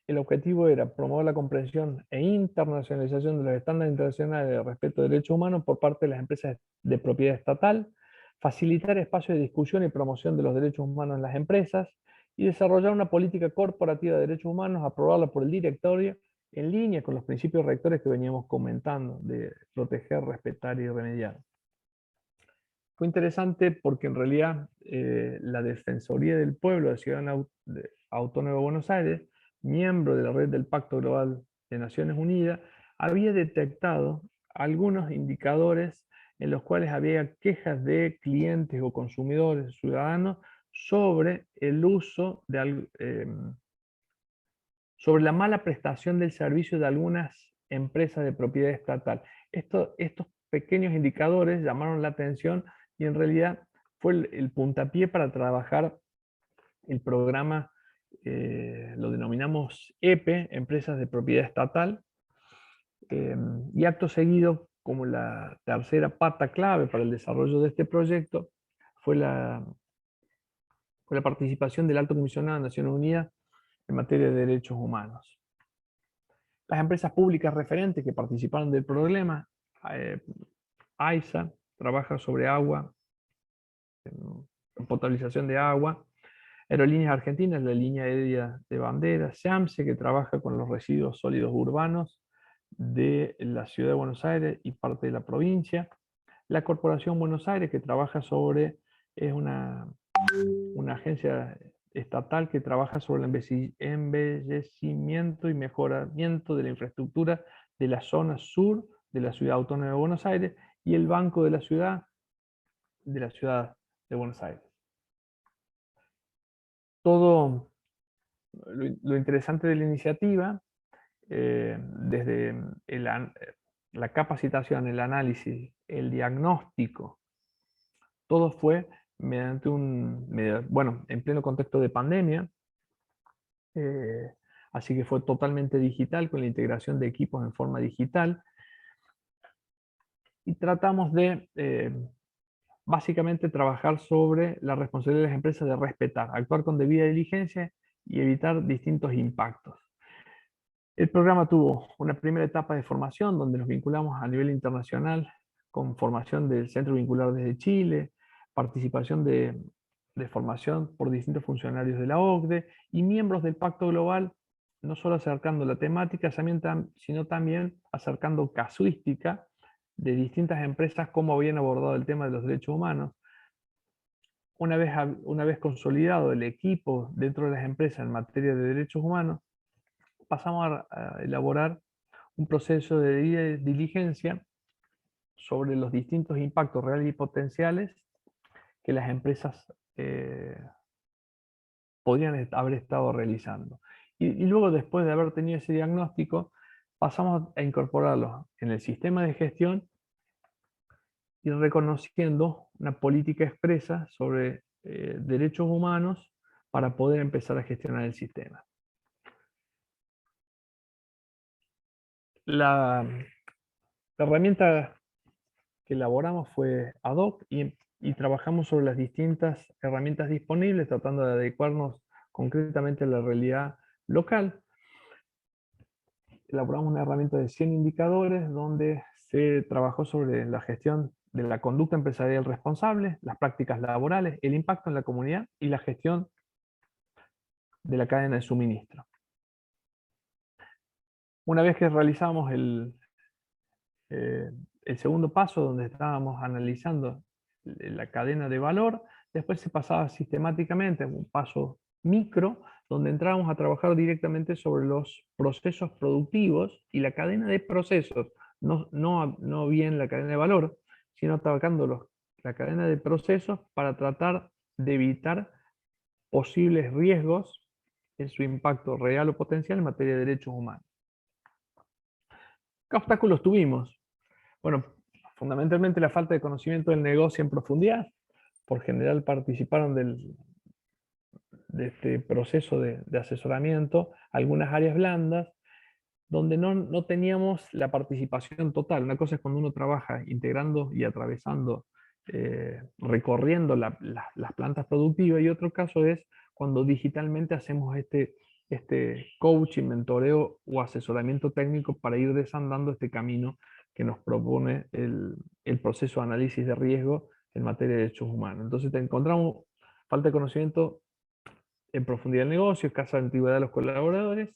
[SPEAKER 1] El objetivo era promover la comprensión e internacionalización de los estándares internacionales de respeto de derechos humanos por parte de las empresas de propiedad estatal, facilitar espacios de discusión y promoción de los derechos humanos en las empresas y desarrollar una política corporativa de derechos humanos aprobada por el directorio en línea con los principios rectores que veníamos comentando de proteger, respetar y remediar. Fue interesante porque en realidad la Defensoría del Pueblo de Ciudad Autónoma de Buenos Aires, miembro de la red del Pacto Global de Naciones Unidas, había detectado algunos indicadores en los cuales había quejas de clientes o consumidores, ciudadanos, sobre el uso de sobre la mala prestación del servicio de algunas empresas de propiedad estatal. Estos pequeños indicadores llamaron la atención y en realidad fue el puntapié para trabajar el programa, lo denominamos EPE, Empresas de Propiedad Estatal, y acto seguido, como la tercera pata clave para el desarrollo de este proyecto, fue la participación del Alto Comisionado de Naciones Unidas en materia de derechos humanos. Las empresas públicas referentes que participaron del problema, AISA, trabaja sobre agua, potabilización de agua; Aerolíneas Argentinas, la línea aérea de bandera; SEAMSE, que trabaja con los residuos sólidos urbanos de la ciudad de Buenos Aires y parte de la provincia; la Corporación Buenos Aires, que trabaja sobre, es una agencia estatal que trabaja sobre el embellecimiento y mejoramiento de la infraestructura de la zona sur de la Ciudad Autónoma de Buenos Aires; y el Banco de la Ciudad de Buenos Aires. Todo lo interesante de la iniciativa, desde la capacitación, el análisis, el diagnóstico, todo fue mediante bueno, en pleno contexto de pandemia, así que fue totalmente digital, con la integración de equipos en forma digital, y tratamos de básicamente trabajar sobre la responsabilidad de las empresas de respetar, actuar con debida diligencia y evitar distintos impactos. El programa tuvo una primera etapa de formación donde nos vinculamos a nivel internacional con formación del Centro Vincular desde Chile, participación de formación por distintos funcionarios de la OCDE y miembros del Pacto Global, no solo acercando la temática, sino también acercando casuística de distintas empresas, cómo habían abordado el tema de los derechos humanos. Una vez consolidado el equipo dentro de las empresas en materia de derechos humanos, pasamos a elaborar un proceso de diligencia sobre los distintos impactos reales y potenciales que las empresas podrían haber estado realizando. Y luego, después de haber tenido ese diagnóstico, pasamos a incorporarlo en el sistema de gestión y reconociendo una política expresa sobre derechos humanos para poder empezar a gestionar el sistema. La herramienta que elaboramos fue ad hoc y trabajamos sobre las distintas herramientas disponibles, tratando de adecuarnos concretamente a la realidad local. Elaboramos una herramienta de 100 indicadores donde se trabajó sobre la gestión de la conducta empresarial responsable, las prácticas laborales, el impacto en la comunidad y la gestión de la cadena de suministro. Una vez que realizamos el segundo paso, donde estábamos analizando la cadena de valor, después se pasaba sistemáticamente a un paso micro, donde entrábamos a trabajar directamente sobre los procesos productivos y la cadena de procesos, no bien la cadena de valor, sino atacando la cadena de procesos para tratar de evitar posibles riesgos en su impacto real o potencial en materia de derechos humanos. ¿Qué obstáculos tuvimos? Bueno, fundamentalmente la falta de conocimiento del negocio en profundidad. Por general participaron de este proceso de asesoramiento algunas áreas blandas, donde no teníamos la participación total. Una cosa es cuando uno trabaja integrando y atravesando, recorriendo las plantas productivas, y otro caso es cuando digitalmente hacemos este coaching, mentoreo o asesoramiento técnico para ir desandando este camino que nos propone el proceso de análisis de riesgo en materia de derechos humanos. Entonces encontramos falta de conocimiento en profundidad del negocio, escasa antigüedad de los colaboradores,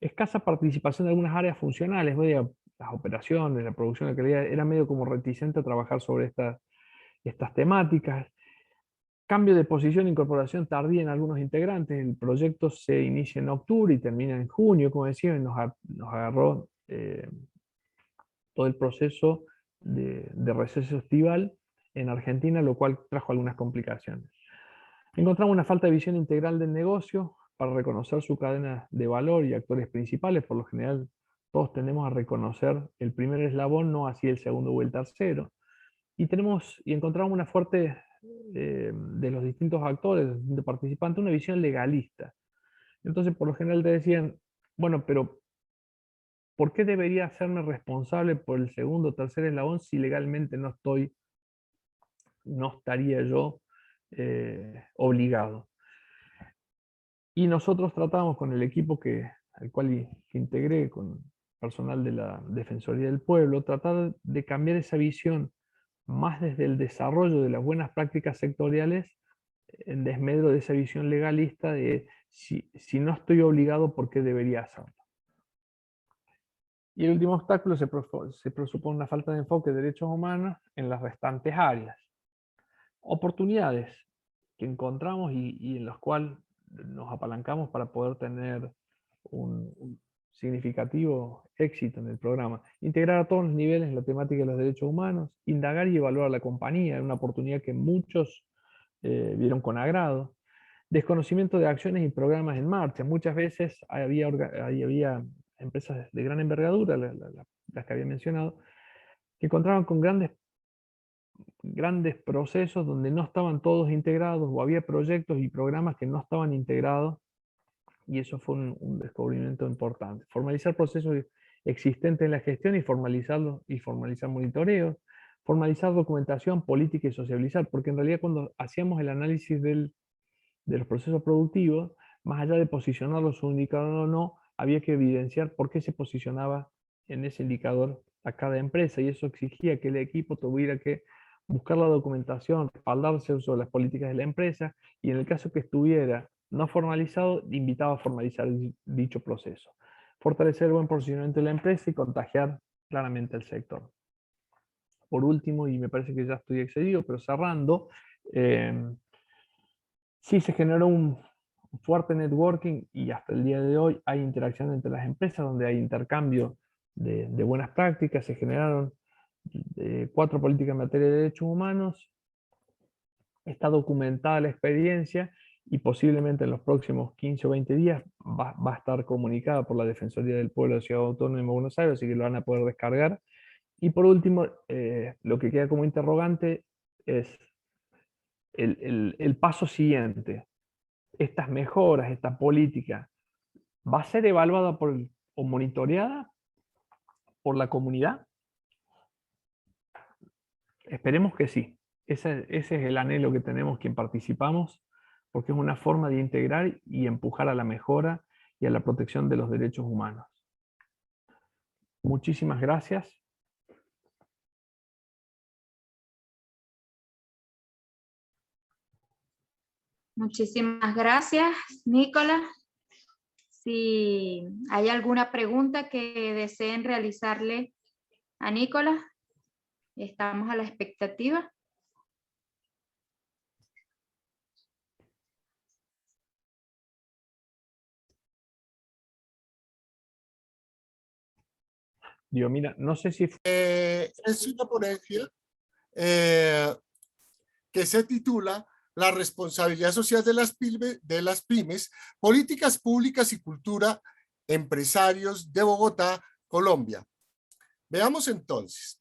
[SPEAKER 1] escasa participación de algunas áreas funcionales, las operaciones, la producción, la calidad, era medio como reticente a trabajar sobre estas temáticas. Cambio de posición e incorporación tardía en algunos integrantes. El proyecto se inicia en octubre y termina en junio, como decía, y nos agarró todo el proceso de receso estival en Argentina, lo cual trajo algunas complicaciones. Encontramos una falta de visión integral del negocio para reconocer su cadena de valor y actores principales. Por lo general, todos tendemos a reconocer el primer eslabón, no así el segundo o el tercero. Y encontramos una fuerte, de los distintos actores, de los distintos participantes, una visión legalista. Entonces, por lo general te decían, bueno, pero ¿por qué debería hacerme responsable por el segundo o tercer eslabón si legalmente no estaría yo obligado? Y nosotros tratamos con el equipo al cual integré, con personal de la Defensoría del Pueblo, tratar de cambiar esa visión más desde el desarrollo de las buenas prácticas sectoriales, en desmedro de esa visión legalista de si no estoy obligado, ¿por qué debería hacerlo? Y el último obstáculo se presupone una falta de enfoque de derechos humanos en las restantes áreas. Oportunidades que encontramos y en las cuales nos apalancamos para poder tener un significativo éxito en el programa. Integrar a todos los niveles la temática de los derechos humanos, indagar y evaluar la compañía, una oportunidad que muchos vieron con agrado. Desconocimiento de acciones y programas en marcha. Muchas veces había empresas de gran envergadura, las que había mencionado, que encontraban con grandes procesos donde no estaban todos integrados, o había proyectos y programas que no estaban integrados, y eso fue un descubrimiento importante. Formalizar procesos existentes en la gestión y formalizar monitoreos, formalizar documentación, política y sociabilizar, porque en realidad cuando hacíamos el análisis de los procesos productivos, más allá de posicionarlos un indicador o no, había que evidenciar por qué se posicionaba en ese indicador a cada empresa, y eso exigía que el equipo tuviera que buscar la documentación, respaldarse sobre las políticas de la empresa, y en el caso que estuviera no formalizado, invitaba a formalizar dicho proceso. Fortalecer el buen posicionamiento de la empresa y contagiar claramente el sector. Por último, y me parece que ya estoy excedido, pero cerrando, sí se generó un fuerte networking, y hasta el día de hoy hay interacción entre las empresas donde hay intercambio de buenas prácticas. Se generaron 4 políticas en materia de derechos humanos. Está documentada la experiencia y posiblemente en los próximos 15 o 20 días va a estar comunicada por la Defensoría del Pueblo de Ciudad Autónoma de Buenos Aires, así que lo van a poder descargar. Y por último, lo que queda como interrogante es el paso siguiente. Estas mejoras, esta política, ¿va a ser evaluada o monitoreada por la comunidad? Esperemos que sí. Ese es el anhelo que tenemos quien participamos, porque es una forma de integrar y empujar a la mejora y a la protección de los derechos humanos. Muchísimas gracias.
[SPEAKER 2] Muchísimas gracias, Nicolás. Si hay alguna pregunta que deseen realizarle a Nicolás, estamos a la expectativa.
[SPEAKER 1] Digo, mira, no sé si
[SPEAKER 3] es una ponencia que se titula La responsabilidad social de las pymes, políticas públicas y cultura, empresarios de Bogotá, Colombia. Veamos entonces.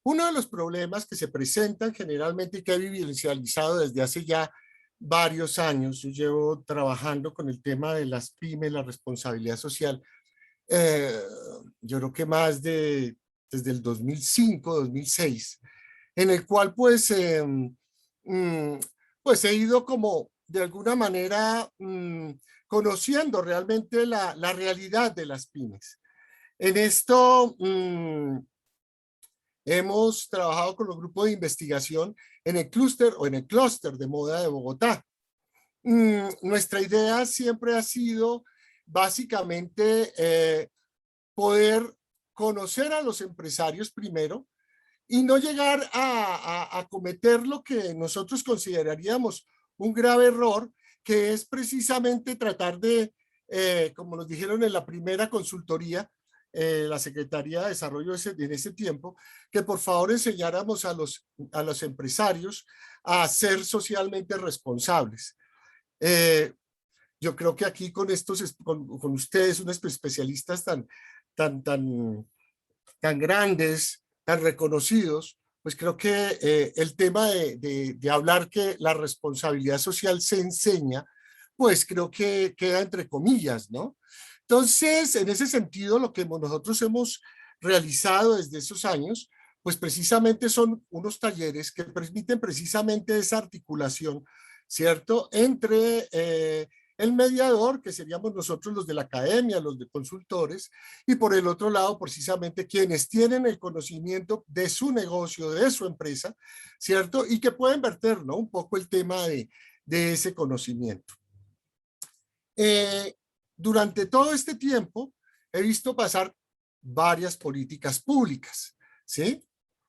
[SPEAKER 3] Uno de los problemas que se presentan generalmente y que he vivencializado desde hace ya varios años, yo llevo trabajando con el tema de las pymes, la responsabilidad social, yo creo que desde el 2005, 2006, en el cual pues he ido como de alguna manera conociendo realmente la realidad de las pymes. En esto hemos trabajado con los grupos de investigación en el clúster de moda de Bogotá. Nuestra idea siempre ha sido básicamente poder conocer a los empresarios primero y no llegar a cometer lo que nosotros consideraríamos un grave error, que es precisamente tratar de, como nos dijeron en la primera consultoría, la Secretaría de Desarrollo en ese tiempo, que por favor enseñáramos a los empresarios a ser socialmente responsables. Yo creo que aquí con con ustedes, unos especialistas tan grandes, tan reconocidos, pues creo que el tema de hablar que la responsabilidad social se enseña, pues creo que queda entre comillas, ¿no? Entonces, en ese sentido, lo que nosotros hemos realizado desde esos años, pues precisamente son unos talleres que permiten precisamente esa articulación, ¿cierto? Entre el mediador, que seríamos nosotros los de la academia, los de consultores, y por el otro lado, precisamente quienes tienen el conocimiento de su negocio, de su empresa, ¿cierto? Y que pueden verter, ¿no? Un poco el tema de ese conocimiento. Durante todo este tiempo he visto pasar varias políticas públicas, ¿sí?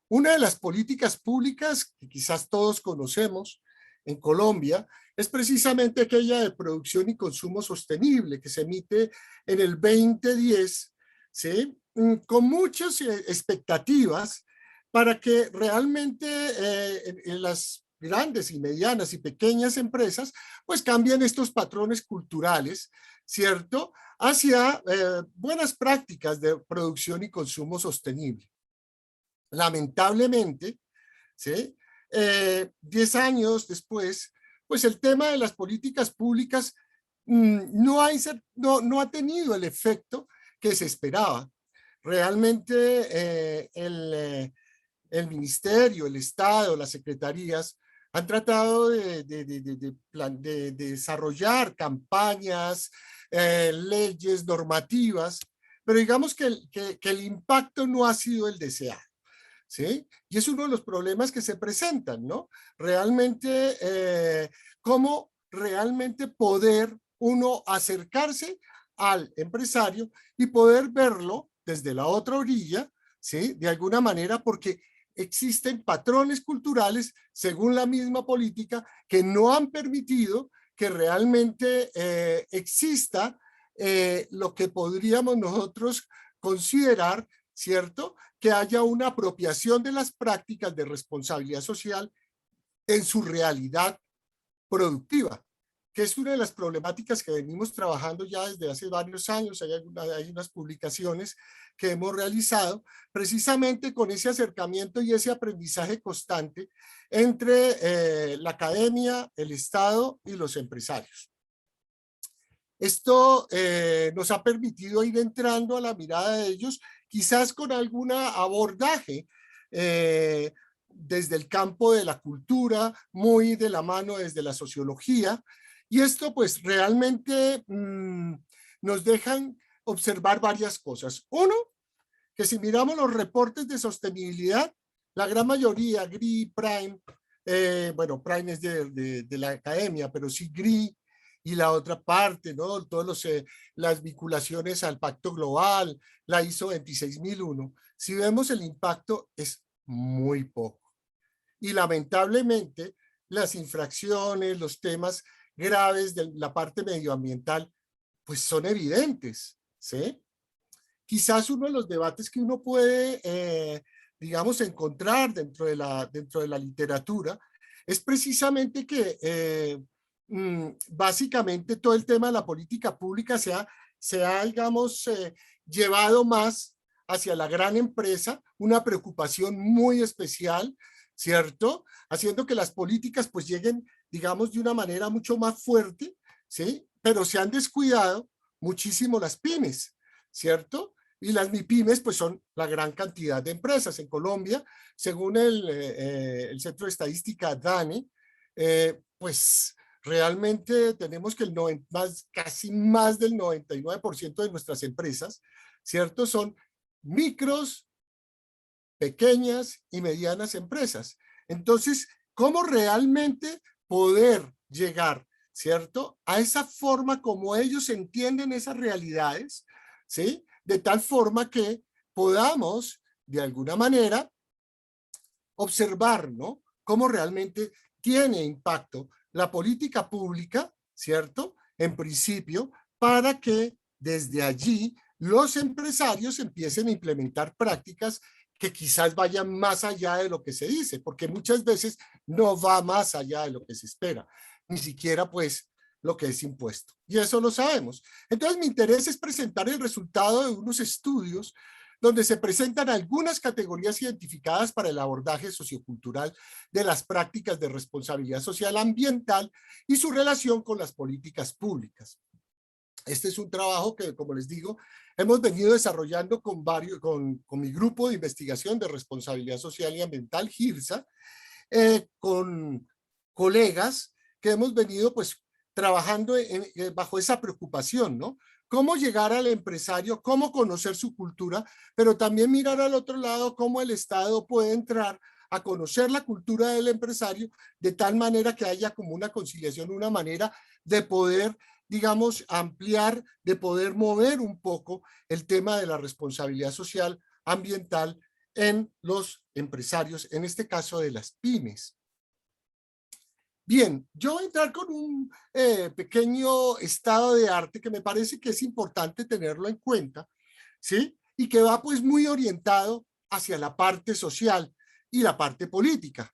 [SPEAKER 3] Una de las políticas públicas que quizás todos conocemos en Colombia es precisamente aquella de producción y consumo sostenible que se emite en el 2010, ¿sí? Con muchas expectativas para que realmente en las grandes y medianas y pequeñas empresas pues cambien estos patrones culturales, ¿cierto? Hacia buenas prácticas de producción y consumo sostenible. Lamentablemente, ¿sí? 10 años después, pues el tema de las políticas públicas no ha tenido el efecto que se esperaba. Realmente el ministerio, el Estado, las secretarías han tratado de desarrollar campañas, leyes, normativas, pero digamos que el impacto no ha sido el deseado, ¿sí? Y es uno de los problemas que se presentan, ¿no? Realmente, cómo realmente poder uno acercarse al empresario y poder verlo desde la otra orilla, ¿sí? De alguna manera, porque existen patrones culturales, según la misma política, que no han permitido que realmente exista lo que podríamos nosotros considerar, ¿cierto?, que haya una apropiación de las prácticas de responsabilidad social en su realidad productiva, que es una de las problemáticas que venimos trabajando ya desde hace varios años. Hay unas publicaciones que hemos realizado precisamente con ese acercamiento y ese aprendizaje constante entre la academia, el Estado y los empresarios. Esto nos ha permitido ir entrando a la mirada de ellos, quizás con algún abordaje desde el campo de la cultura, muy de la mano desde la sociología, y esto pues realmente nos dejan observar varias cosas. Uno, que si miramos los reportes de sostenibilidad, la gran mayoría, GRI, Prime, bueno, Prime es de la academia, pero sí GRI, y la otra parte, ¿no? Todas las vinculaciones al Pacto Global, la ISO 26001. Si vemos el impacto es muy poco. Y lamentablemente las infracciones, los temas graves de la parte medioambiental, pues son evidentes, ¿sí? Quizás uno de los debates que uno puede, digamos, encontrar dentro de la literatura es precisamente que básicamente todo el tema de la política pública se ha digamos, llevado más hacia la gran empresa, una preocupación muy especial, ¿cierto? Haciendo que las políticas pues lleguen, digamos, de una manera mucho más fuerte, ¿sí? Pero se han descuidado muchísimo las pymes, ¿cierto? Y las MIPYMES pues son la gran cantidad de empresas en Colombia, según el Centro de Estadística DANE, pues realmente tenemos que casi más del 99% de nuestras empresas, ¿cierto? Son micros, pequeñas y medianas empresas. Entonces, ¿cómo realmente poder llegar, ¿cierto?, a esa forma como ellos entienden esas realidades, ¿sí? De tal forma que podamos, de alguna manera, observar, ¿no?, cómo realmente tiene impacto la política pública, ¿cierto?, en principio, para que desde allí los empresarios empiecen a implementar prácticas que quizás vayan más allá de lo que se dice, porque muchas veces no va más allá de lo que se espera, ni siquiera pues lo que es impuesto. Y eso lo sabemos. Entonces mi interés es presentar el resultado de unos estudios donde se presentan algunas categorías identificadas para el abordaje sociocultural de las prácticas de responsabilidad social ambiental y su relación con las políticas públicas. Este es un trabajo que, como les digo, hemos venido desarrollando con mi grupo de investigación de responsabilidad social y ambiental, GIRSA, con colegas que hemos venido pues trabajando bajo esa preocupación, ¿no? Cómo llegar al empresario, cómo conocer su cultura, pero también mirar al otro lado cómo el Estado puede entrar a conocer la cultura del empresario de tal manera que haya como una conciliación, una manera de poder, digamos, ampliar, de poder mover un poco el tema de la responsabilidad social ambiental en los empresarios, en este caso de las pymes. Bien, yo voy a entrar con un pequeño estado de arte que me parece que es importante tenerlo en cuenta, ¿sí? Y que va pues muy orientado hacia la parte social y la parte política.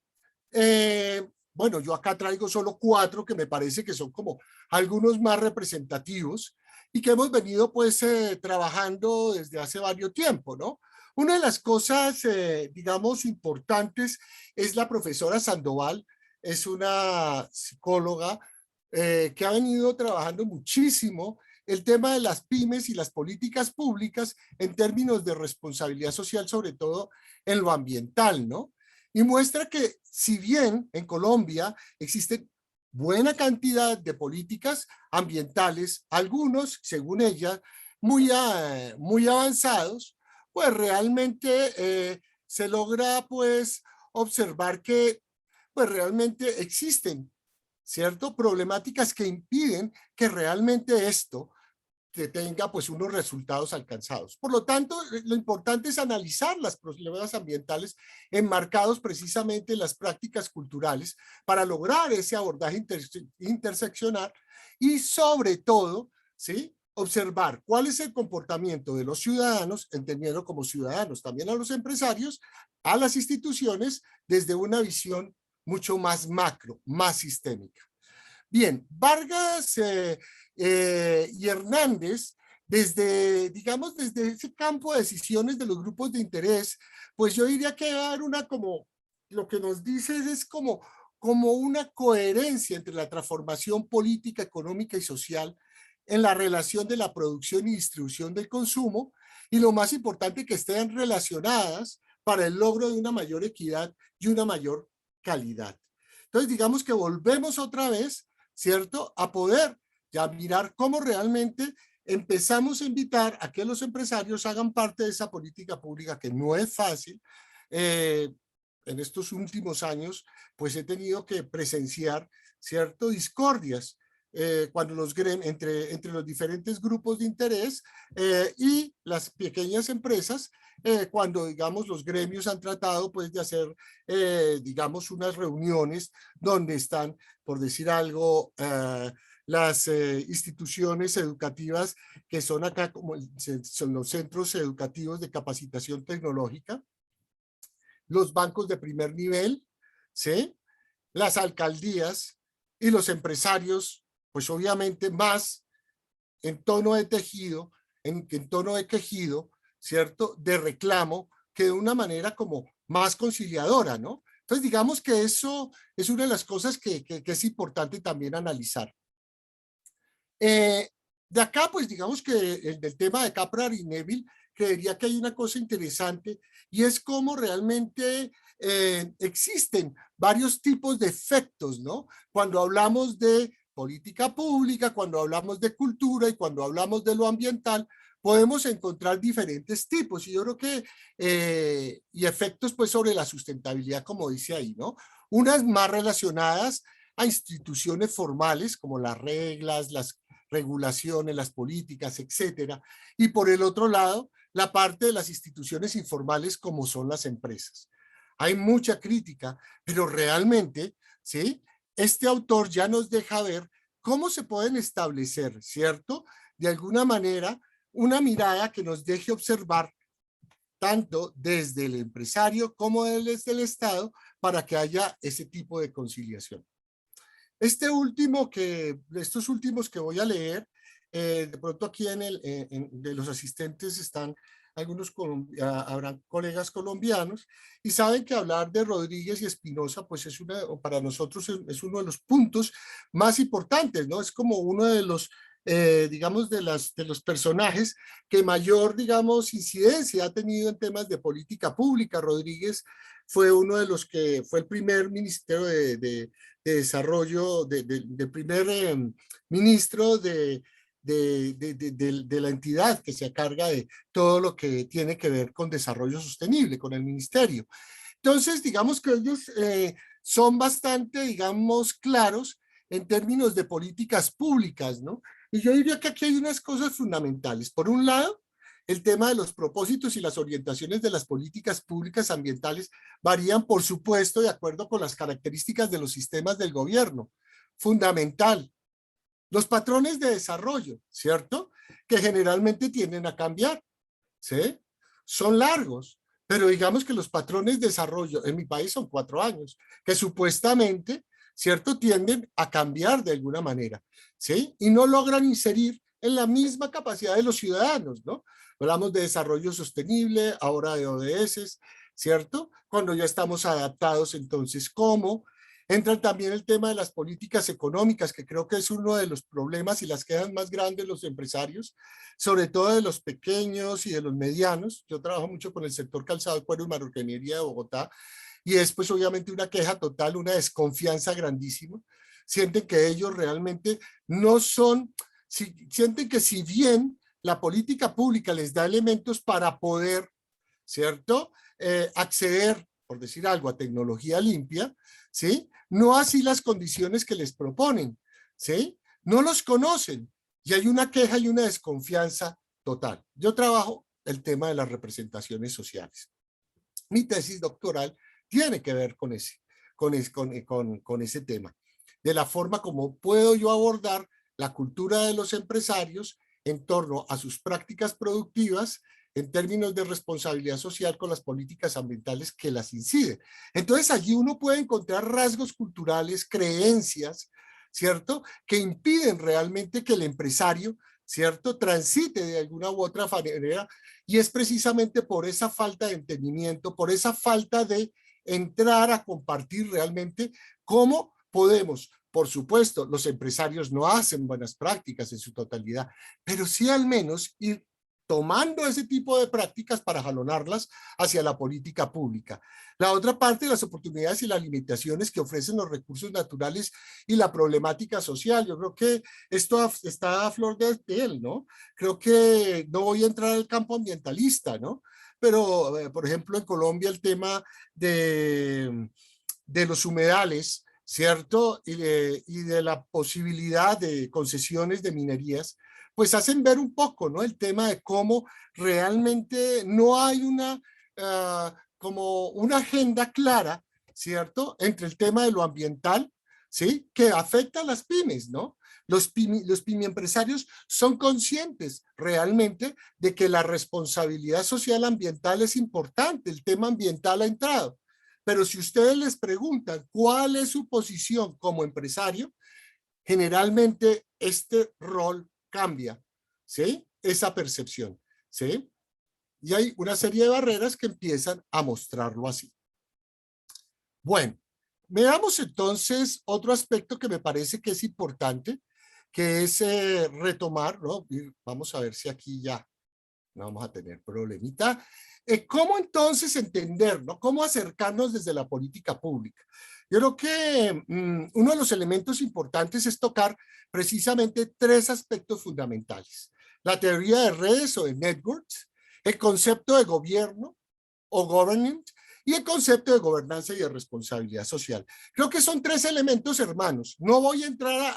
[SPEAKER 3] Bueno, yo acá traigo solo 4 que me parece que son como algunos más representativos y que hemos venido pues trabajando desde hace varios tiempo, ¿no? Una de las cosas, digamos, importantes es la profesora Sandoval, es una psicóloga que ha venido trabajando muchísimo el tema de las pymes y las políticas públicas en términos de responsabilidad social, sobre todo en lo ambiental, ¿no? Y muestra que si bien en Colombia existen buena cantidad de políticas ambientales, algunos, según ella, muy avanzados, pues realmente se logra pues observar que pues realmente existen, ¿cierto? Problemáticas que impiden que realmente esto que tenga pues unos resultados alcanzados. Por lo tanto, lo importante es analizar los problemas ambientales enmarcados precisamente en las prácticas culturales para lograr ese abordaje interseccional y sobre todo, ¿sí? Observar cuál es el comportamiento de los ciudadanos, entendiendo como ciudadanos también a los empresarios, a las instituciones, desde una visión mucho más macro, más sistémica. Bien, Vargas y Hernández, desde, digamos, desde ese campo de decisiones de los grupos de interés, pues yo diría que va a haber una como, lo que nos dice es como una coherencia entre la transformación política, económica y social en la relación de la producción y distribución del consumo, y lo más importante que estén relacionadas para el logro de una mayor equidad y una mayor calidad. Entonces, digamos que volvemos otra vez, ¿cierto?, a poder ya mirar cómo realmente empezamos a invitar a que los empresarios hagan parte de esa política pública que no es fácil. En estos últimos años, pues he tenido que presenciar, ¿cierto?, discordias cuando entre los diferentes grupos de interés y las pequeñas empresas, cuando, digamos, los gremios han tratado, pues, de hacer, digamos, unas reuniones donde están, por decir algo, las instituciones educativas que son acá, como son los centros educativos de capacitación tecnológica, los bancos de primer nivel, ¿sí?, las alcaldías y los empresarios, pues obviamente más en tono de tejido, en tono de quejido, ¿cierto?, de reclamo, que de una manera como más conciliadora, ¿no? Entonces, digamos que eso es una de las cosas que es importante también analizar. De acá, pues digamos que del tema de Kaplan y Neville, creería que hay una cosa interesante y es cómo realmente existen varios tipos de efectos, ¿no? Cuando hablamos de política pública, cuando hablamos de cultura y cuando hablamos de lo ambiental, podemos encontrar diferentes tipos y yo creo que, y efectos pues sobre la sustentabilidad, como dice ahí, ¿no? Unas más relacionadas a instituciones formales como las reglas, las regulaciones, las políticas, etcétera. Y por el otro lado, la parte de las instituciones informales como son las empresas. Hay mucha crítica, pero realmente, ¿sí?, este autor ya nos deja ver cómo se pueden establecer, ¿cierto?, de alguna manera, una mirada que nos deje observar tanto desde el empresario como desde el Estado para que haya ese tipo de conciliación. Estos últimos que voy a leer, de pronto aquí de los asistentes están algunos, habrán colegas colombianos, y saben que hablar de Rodríguez y Espinosa, pues para nosotros es uno de los puntos más importantes, ¿no? Es como uno de los, digamos, de los personajes que mayor, digamos, incidencia ha tenido en temas de política pública. Rodríguez fue uno de los que fue el primer ministerio de desarrollo, del primer ministro de la entidad que se encarga de todo lo que tiene que ver con desarrollo sostenible, con el ministerio. Entonces, digamos que ellos son bastante, digamos, claros en términos de políticas públicas, ¿no? Y yo diría que aquí hay unas cosas fundamentales. Por un lado, el tema de los propósitos y las orientaciones de las políticas públicas ambientales varían, por supuesto, de acuerdo con las características de los sistemas del gobierno. Fundamental. Los patrones de desarrollo, ¿cierto? Que generalmente tienden a cambiar, ¿sí? Son largos, pero digamos que los patrones de desarrollo en mi país son 4 años, que supuestamente, ¿cierto? Tienden a cambiar de alguna manera, ¿sí? Y no logran inserir en la misma capacidad de los ciudadanos, ¿no? Hablamos de desarrollo sostenible, ahora de ODS, ¿cierto? Cuando ya estamos adaptados, entonces, ¿cómo? Entra también el tema de las políticas económicas, que creo que es uno de los problemas y las quejas más grandes de los empresarios, sobre todo de los pequeños y de los medianos. Yo trabajo mucho con el sector calzado, cuero y marroquinería de Bogotá, y es pues obviamente una queja total, una desconfianza grandísima. Sienten que ellos realmente no son, sienten que si bien la política pública les da elementos para poder, ¿cierto? Acceder, por decir algo, a tecnología limpia, ¿sí? No así las condiciones que les proponen, ¿sí? No los conocen y hay una queja y una desconfianza total. Yo trabajo el tema de las representaciones sociales. Mi tesis doctoral tiene que ver con ese tema, de la forma como puedo yo abordar la cultura de los empresarios en torno a sus prácticas productivas en términos de responsabilidad social con las políticas ambientales que las inciden. Entonces allí uno puede encontrar rasgos culturales, creencias, ¿cierto? Que impiden realmente que el empresario, ¿cierto? Transite de alguna u otra manera, y es precisamente por esa falta de entendimiento, por esa falta de entrar a compartir realmente cómo podemos. Por supuesto, los empresarios no hacen buenas prácticas en su totalidad, pero sí al menos ir tomando ese tipo de prácticas para jalonarlas hacia la política pública. La otra parte de las oportunidades y las limitaciones que ofrecen los recursos naturales y la problemática social. Yo creo que esto está a flor de piel, ¿no? Creo que no voy a entrar al campo ambientalista, ¿no? Pero, por ejemplo, en Colombia el tema de los humedales, ¿cierto? Y de la posibilidad de concesiones de minerías, pues hacen ver un poco, ¿no? El tema de cómo realmente no hay como una agenda clara, ¿cierto? Entre el tema de lo ambiental, ¿sí? Que afecta a las pymes, ¿no? Los pymeempresarios son conscientes realmente de que la responsabilidad social ambiental es importante, el tema ambiental ha entrado. Pero si ustedes les preguntan cuál es su posición como empresario, generalmente este rol cambia, ¿sí? Esa percepción, ¿sí? Y hay una serie de barreras que empiezan a mostrarlo así. Bueno, veamos entonces otro aspecto que me parece que es importante, que es retomar, ¿no? Y vamos a ver si aquí ya no vamos a tener problemita. ¿Cómo entonces entender, ¿no? ¿Cómo acercarnos desde la política pública? Yo creo que uno de los elementos importantes es tocar precisamente 3 aspectos fundamentales. La teoría de redes o de networks, el concepto de gobierno o government y el concepto de gobernanza y de responsabilidad social. Creo que son 3 elementos hermanos. No voy a entrar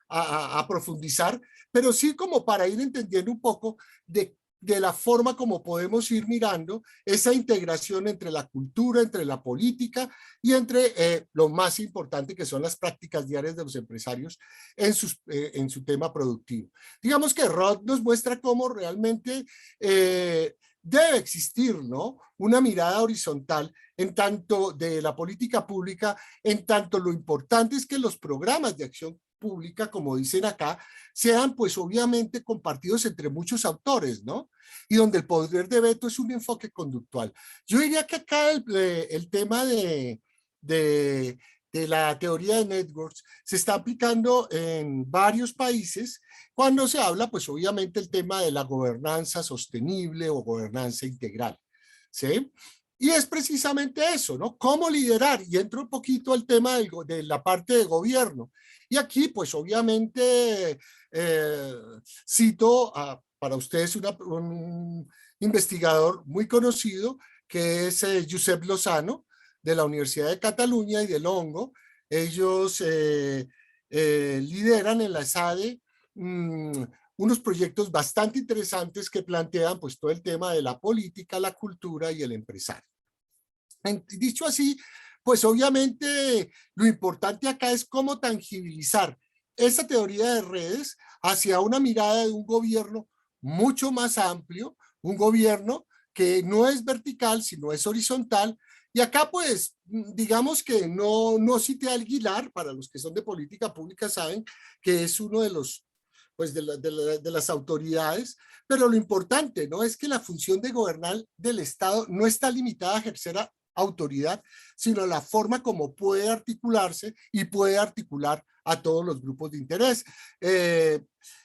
[SPEAKER 3] a profundizar, pero sí como para ir entendiendo un poco de de la forma como podemos ir mirando esa integración entre la cultura, entre la política y entre lo más importante que son las prácticas diarias de los empresarios en su tema productivo. Digamos que Roth nos muestra cómo realmente debe existir, ¿no?, una mirada horizontal en tanto de la política pública, en tanto lo importante es que los programas de acción pública, como dicen acá, sean pues obviamente compartidos entre muchos autores, ¿no? Y donde el poder de veto es un enfoque conductual. Yo diría que acá el tema de la teoría de networks se está aplicando en varios países cuando se habla pues obviamente el tema de la gobernanza sostenible o gobernanza integral, ¿sí? Y es precisamente eso, ¿no? ¿Cómo liderar? Y entro un poquito al tema de la parte de gobierno. Y aquí, pues obviamente, cito para ustedes un investigador muy conocido, que es Josep Lozano, de la Universidad de Cataluña y de Longo. Ellos lideran en la SADE unos proyectos bastante interesantes que plantean pues todo el tema de la política, la cultura y el empresario. Dicho así, pues obviamente lo importante acá es cómo tangibilizar esa teoría de redes hacia una mirada de un gobierno mucho más amplio, un gobierno que no es vertical, sino es horizontal. Y acá pues digamos que no cité a Aguilar, para los que son de política pública saben que es uno de los pues de las autoridades, pero lo importante no es que la función de gobernar del Estado no está limitada a ejercer autoridad, sino la forma como puede articularse y puede articular a todos los grupos de interés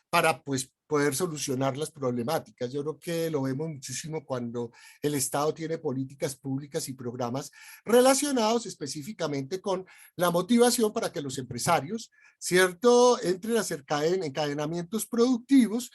[SPEAKER 3] para pues poder solucionar las problemáticas. Yo creo que lo vemos muchísimo cuando el Estado tiene políticas públicas y programas relacionados específicamente con la motivación para que los empresarios, ¿cierto?, entren a hacer encadenamientos productivos,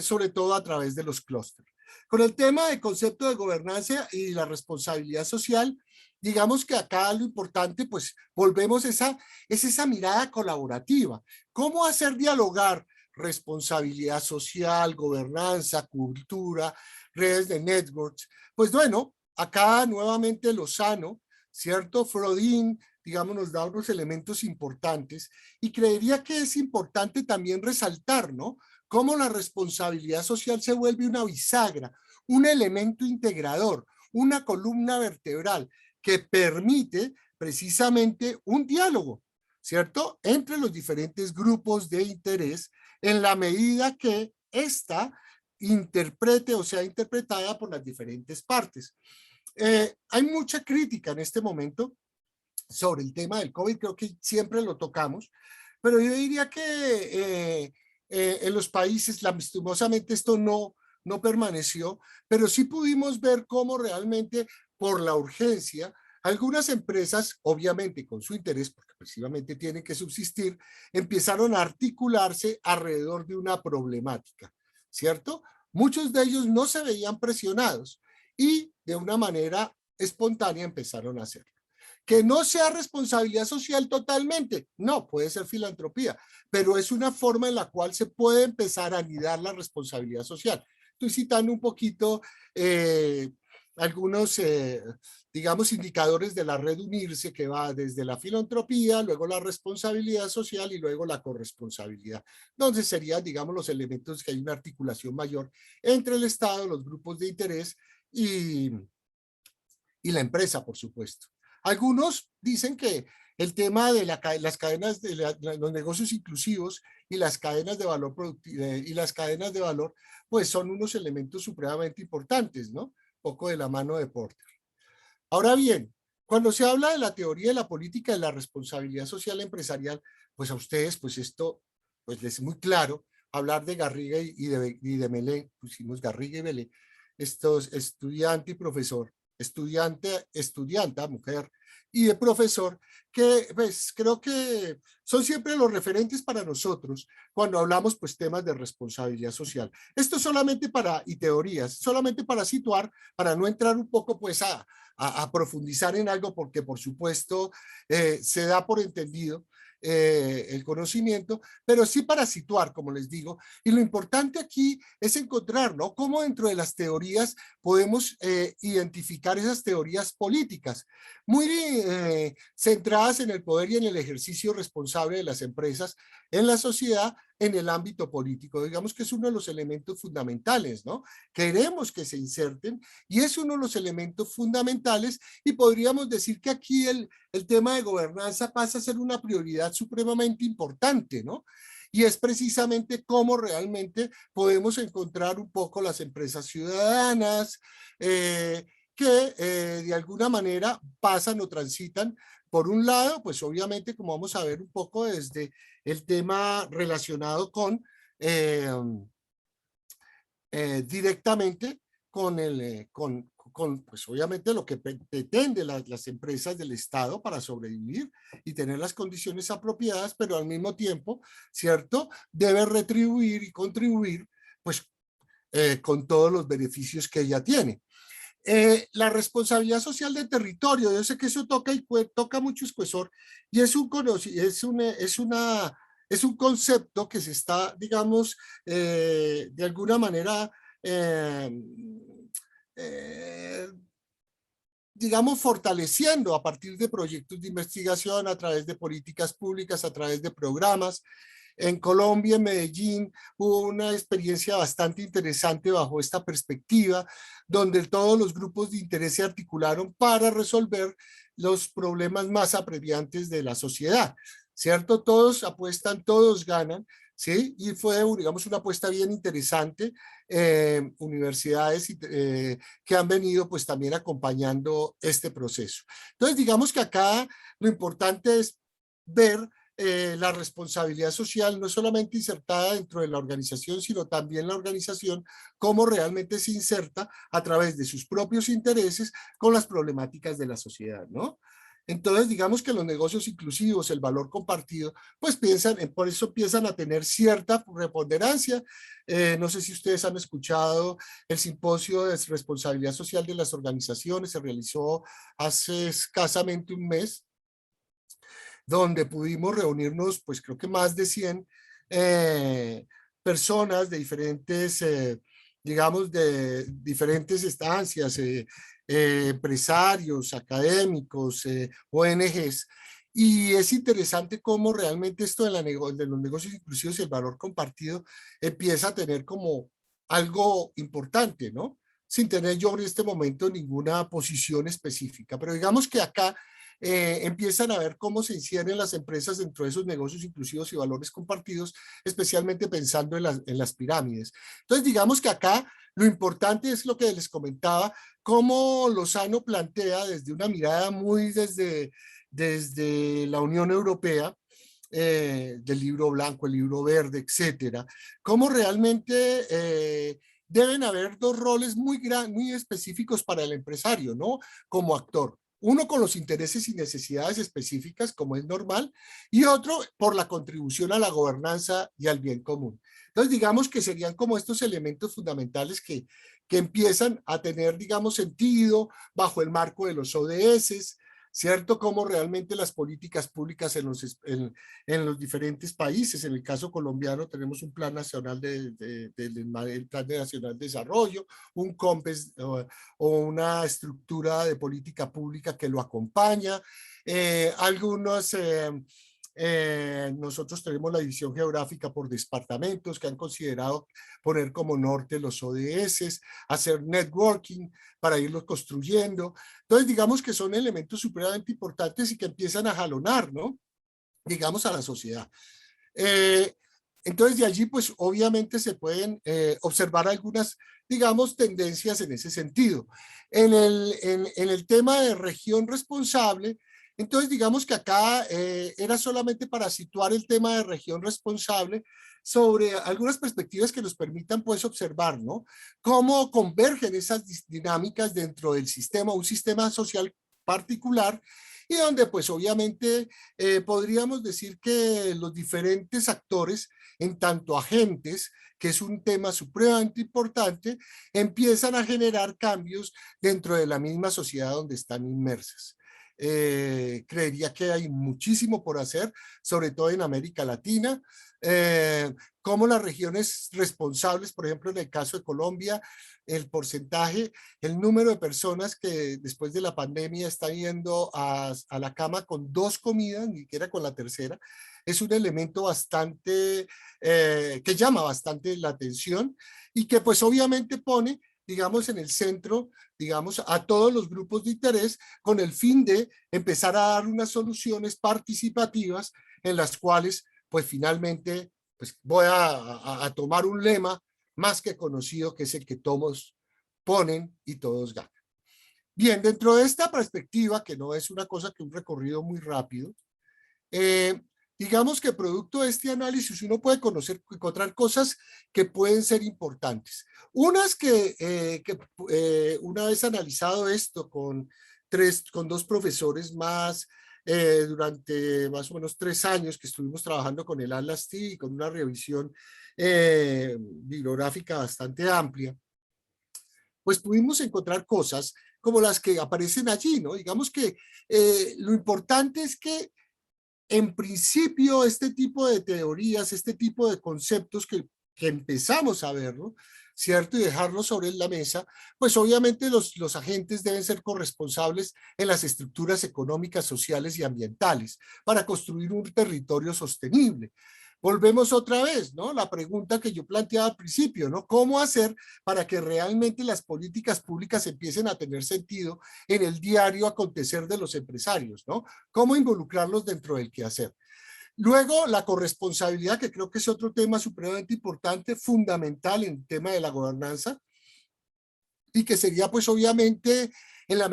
[SPEAKER 3] sobre todo a través de los clústeres. Con el tema del concepto de gobernanza y la responsabilidad social, digamos que acá lo importante, pues volvemos es esa mirada colaborativa. ¿Cómo hacer dialogar responsabilidad social, gobernanza, cultura, redes de networks? Pues bueno, acá nuevamente Lozano, ¿cierto? Frodin, digamos, nos da unos elementos importantes y creería que es importante también resaltar, ¿no?, cómo la responsabilidad social se vuelve una bisagra, un elemento integrador, una columna vertebral que permite precisamente un diálogo, ¿cierto?, entre los diferentes grupos de interés en la medida que ésta interprete o sea interpretada por las diferentes partes. Hay mucha crítica en este momento sobre el tema del COVID, creo que siempre lo tocamos, pero yo diría que en los países, lastimosamente esto no permaneció, pero sí pudimos ver cómo realmente por la urgencia, algunas empresas, obviamente con su interés, porque precisamente tienen que subsistir, empezaron a articularse alrededor de una problemática, ¿cierto? Muchos de ellos no se veían presionados y de una manera espontánea empezaron a hacerlo. Que no sea responsabilidad social totalmente, no, puede ser filantropía, pero es una forma en la cual se puede empezar a anidar la responsabilidad social. Estoy citando un poquito algunos, digamos, indicadores de la red Unirse, que va desde la filantropía, luego la responsabilidad social y luego la corresponsabilidad, donde serían, digamos, los elementos que hay una articulación mayor entre el Estado, los grupos de interés y la empresa, por supuesto. Algunos dicen que el tema de las cadenas de los negocios inclusivos y las cadenas de valor pues son unos elementos supremamente importantes, ¿no? Poco de la mano de Porter. Ahora bien, cuando se habla de la teoría de la política de la responsabilidad social empresarial, pues a ustedes, pues esto, pues les es muy claro hablar de Garriga y de Melé, pusimos Garriga y Melé, estos estudiante y profesor, estudianta, mujer, y de profesor, que pues creo que son siempre los referentes para nosotros cuando hablamos pues temas de responsabilidad social. Esto solamente y teorías, solamente para situar, para no entrar un poco pues a profundizar en algo, porque por supuesto se da por entendido el conocimiento, pero sí para situar, como les digo. Y lo importante aquí es encontrar, ¿no?, cómo dentro de las teorías podemos identificar esas teorías políticas, muy centradas en el poder y en el ejercicio responsable de las empresas en la sociedad, en el ámbito político. Digamos que es uno de los elementos fundamentales, ¿no? Queremos que se inserten y es uno de los elementos fundamentales, y podríamos decir que aquí el tema de gobernanza pasa a ser una prioridad supremamente importante, ¿no? Y es precisamente cómo realmente podemos encontrar un poco las empresas ciudadanas que de alguna manera pasan o transitan. Por un lado, pues obviamente, como vamos a ver un poco desde el tema relacionado con directamente con pues obviamente lo que pretende las empresas del Estado para sobrevivir y tener las condiciones apropiadas, pero al mismo tiempo, ¿cierto?, debe retribuir y contribuir pues con todos los beneficios que ella tiene. La responsabilidad social del territorio, yo sé que eso toca mucho escuesor, y es un concepto que se está, digamos, de alguna manera, digamos, fortaleciendo a partir de proyectos de investigación, a través de políticas públicas, a través de programas. En Colombia, en Medellín, hubo una experiencia bastante interesante bajo esta perspectiva, donde todos los grupos de interés se articularon para resolver los problemas más apremiantes de la sociedad, ¿cierto? Todos apuestan, todos ganan, ¿sí? Y fue, digamos, una apuesta bien interesante. Universidades que han venido pues también acompañando este proceso. Entonces, digamos que acá lo importante es ver la responsabilidad social no solamente insertada dentro de la organización, sino también la organización cómo realmente se inserta a través de sus propios intereses con las problemáticas de la sociedad, ¿no? Entonces, digamos que los negocios inclusivos, el valor compartido, pues por eso empiezan a tener cierta preponderancia. No sé si ustedes han escuchado el simposio de responsabilidad social de las organizaciones, se realizó hace escasamente un mes, donde pudimos reunirnos, pues creo que más de 100 personas de diferentes, digamos, de diferentes estancias, empresarios, académicos, ONGs. Y es interesante cómo realmente esto de los negocios inclusivos y el valor compartido empieza a tener como algo importante, ¿no? Sin tener yo en este momento ninguna posición específica. Pero digamos que acá empiezan a ver cómo se inciden las empresas dentro de esos negocios inclusivos y valores compartidos, especialmente pensando en las pirámides. Entonces, digamos que acá lo importante es lo que les comentaba, cómo Lozano plantea desde una mirada muy desde la Unión Europea, del libro blanco, el libro verde, etcétera, cómo realmente deben haber dos roles muy específicos para el empresario, ¿no? Como actor. Uno con los intereses y necesidades específicas, como es normal, y otro por la contribución a la gobernanza y al bien común. Entonces, digamos que serían como estos elementos fundamentales que empiezan a tener, digamos, sentido bajo el marco de los ODS, ¿cierto? Como realmente las políticas públicas en los diferentes países. En el caso colombiano tenemos un Plan Nacional el Plan Nacional de Desarrollo, un COMPES o una estructura de política pública que lo acompaña. Nosotros tenemos la división geográfica por departamentos que han considerado poner como norte los ODS, hacer networking para irlos construyendo. Entonces, digamos que son elementos supremamente importantes y que empiezan a jalonar, ¿no? Digamos, a la sociedad. Entonces, de allí, pues, obviamente se pueden observar algunas, digamos, tendencias en ese sentido. En el tema de región responsable, entonces, digamos que acá era solamente para situar el tema de región responsable sobre algunas perspectivas que nos permitan, pues, observar, ¿no? Cómo convergen esas dinámicas dentro del sistema, un sistema social particular, y donde, pues, obviamente, podríamos decir que los diferentes actores, en tanto agentes, que es un tema supremamente importante, empiezan a generar cambios dentro de la misma sociedad donde están inmersas. creería que hay muchísimo por hacer, sobre todo en América Latina. Como las regiones responsables, por ejemplo, en el caso de Colombia, el porcentaje, el número de personas que después de la pandemia está yendo a la cama con 2 comidas, ni siquiera con la tercera, es un elemento bastante, que llama bastante la atención y que pues obviamente pone, digamos, en el centro, digamos, a todos los grupos de interés con el fin de empezar a dar unas soluciones participativas en las cuales pues finalmente pues voy a tomar un lema más que conocido, que es el que todos ponen y todos ganan. Bien, dentro de esta perspectiva, que no es una cosa que un recorrido muy rápido, digamos que producto de este análisis uno puede encontrar cosas que pueden ser importantes. Unas una vez analizado esto con 2 profesores más, durante más o menos 3 años que estuvimos trabajando con el Atlas-T y con una revisión bibliográfica bastante amplia, pues pudimos encontrar cosas como las que aparecen allí, ¿no? Digamos que lo importante es que en principio este tipo de teorías, este tipo de conceptos que empezamos a ver, ¿no? ¿Cierto? Y dejarlos sobre la mesa, pues obviamente los agentes deben ser corresponsables en las estructuras económicas, sociales y ambientales para construir un territorio sostenible. Volvemos otra vez, ¿no? La pregunta que yo planteaba al principio, ¿no? ¿Cómo hacer para que realmente las políticas públicas empiecen a tener sentido en el diario acontecer de los empresarios, ¿no? ¿Cómo involucrarlos dentro del quehacer? Luego, la corresponsabilidad, que creo que es otro tema supremamente importante, fundamental en el tema de la gobernanza, y que sería pues obviamente en la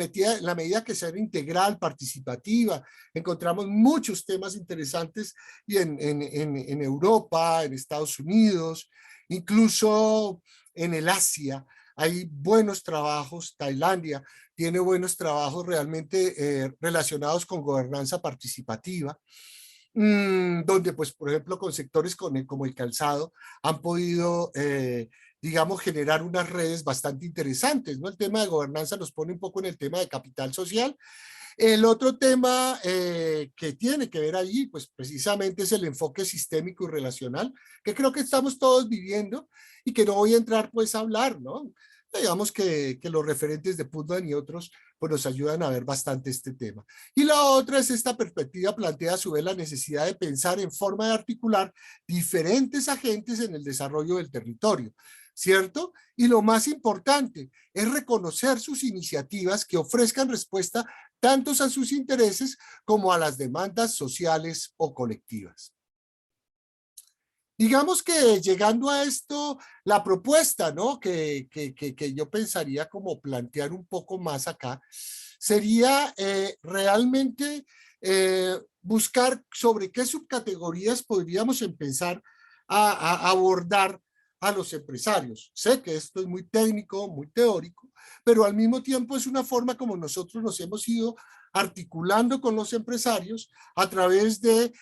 [SPEAKER 3] medida que sea integral, participativa. Encontramos muchos temas interesantes y en Europa, en Estados Unidos, incluso en el Asia. Hay buenos trabajos, Tailandia tiene buenos trabajos realmente relacionados con gobernanza participativa, donde pues por ejemplo con sectores como el calzado han podido digamos generar unas redes bastante interesantes, ¿no? El tema de gobernanza nos pone un poco en el tema de capital social. El otro tema que tiene que ver allí, pues precisamente es el enfoque sistémico y relacional, que creo que estamos todos viviendo y que no voy a entrar pues a hablar, ¿no? Digamos que los referentes de Putnam y otros pues nos ayudan a ver bastante este tema. Y la otra es esta perspectiva plantea a su vez la necesidad de pensar en forma de articular diferentes agentes en el desarrollo del territorio, ¿cierto? Y lo más importante es reconocer sus iniciativas que ofrezcan respuesta tanto a sus intereses como a las demandas sociales o colectivas. Digamos que llegando a esto, la propuesta, ¿no? que yo pensaría como plantear un poco más acá, sería realmente buscar sobre qué subcategorías podríamos empezar a abordar a los empresarios. Sé que esto es muy técnico, muy teórico, pero al mismo tiempo es una forma como nosotros nos hemos ido articulando con los empresarios a través de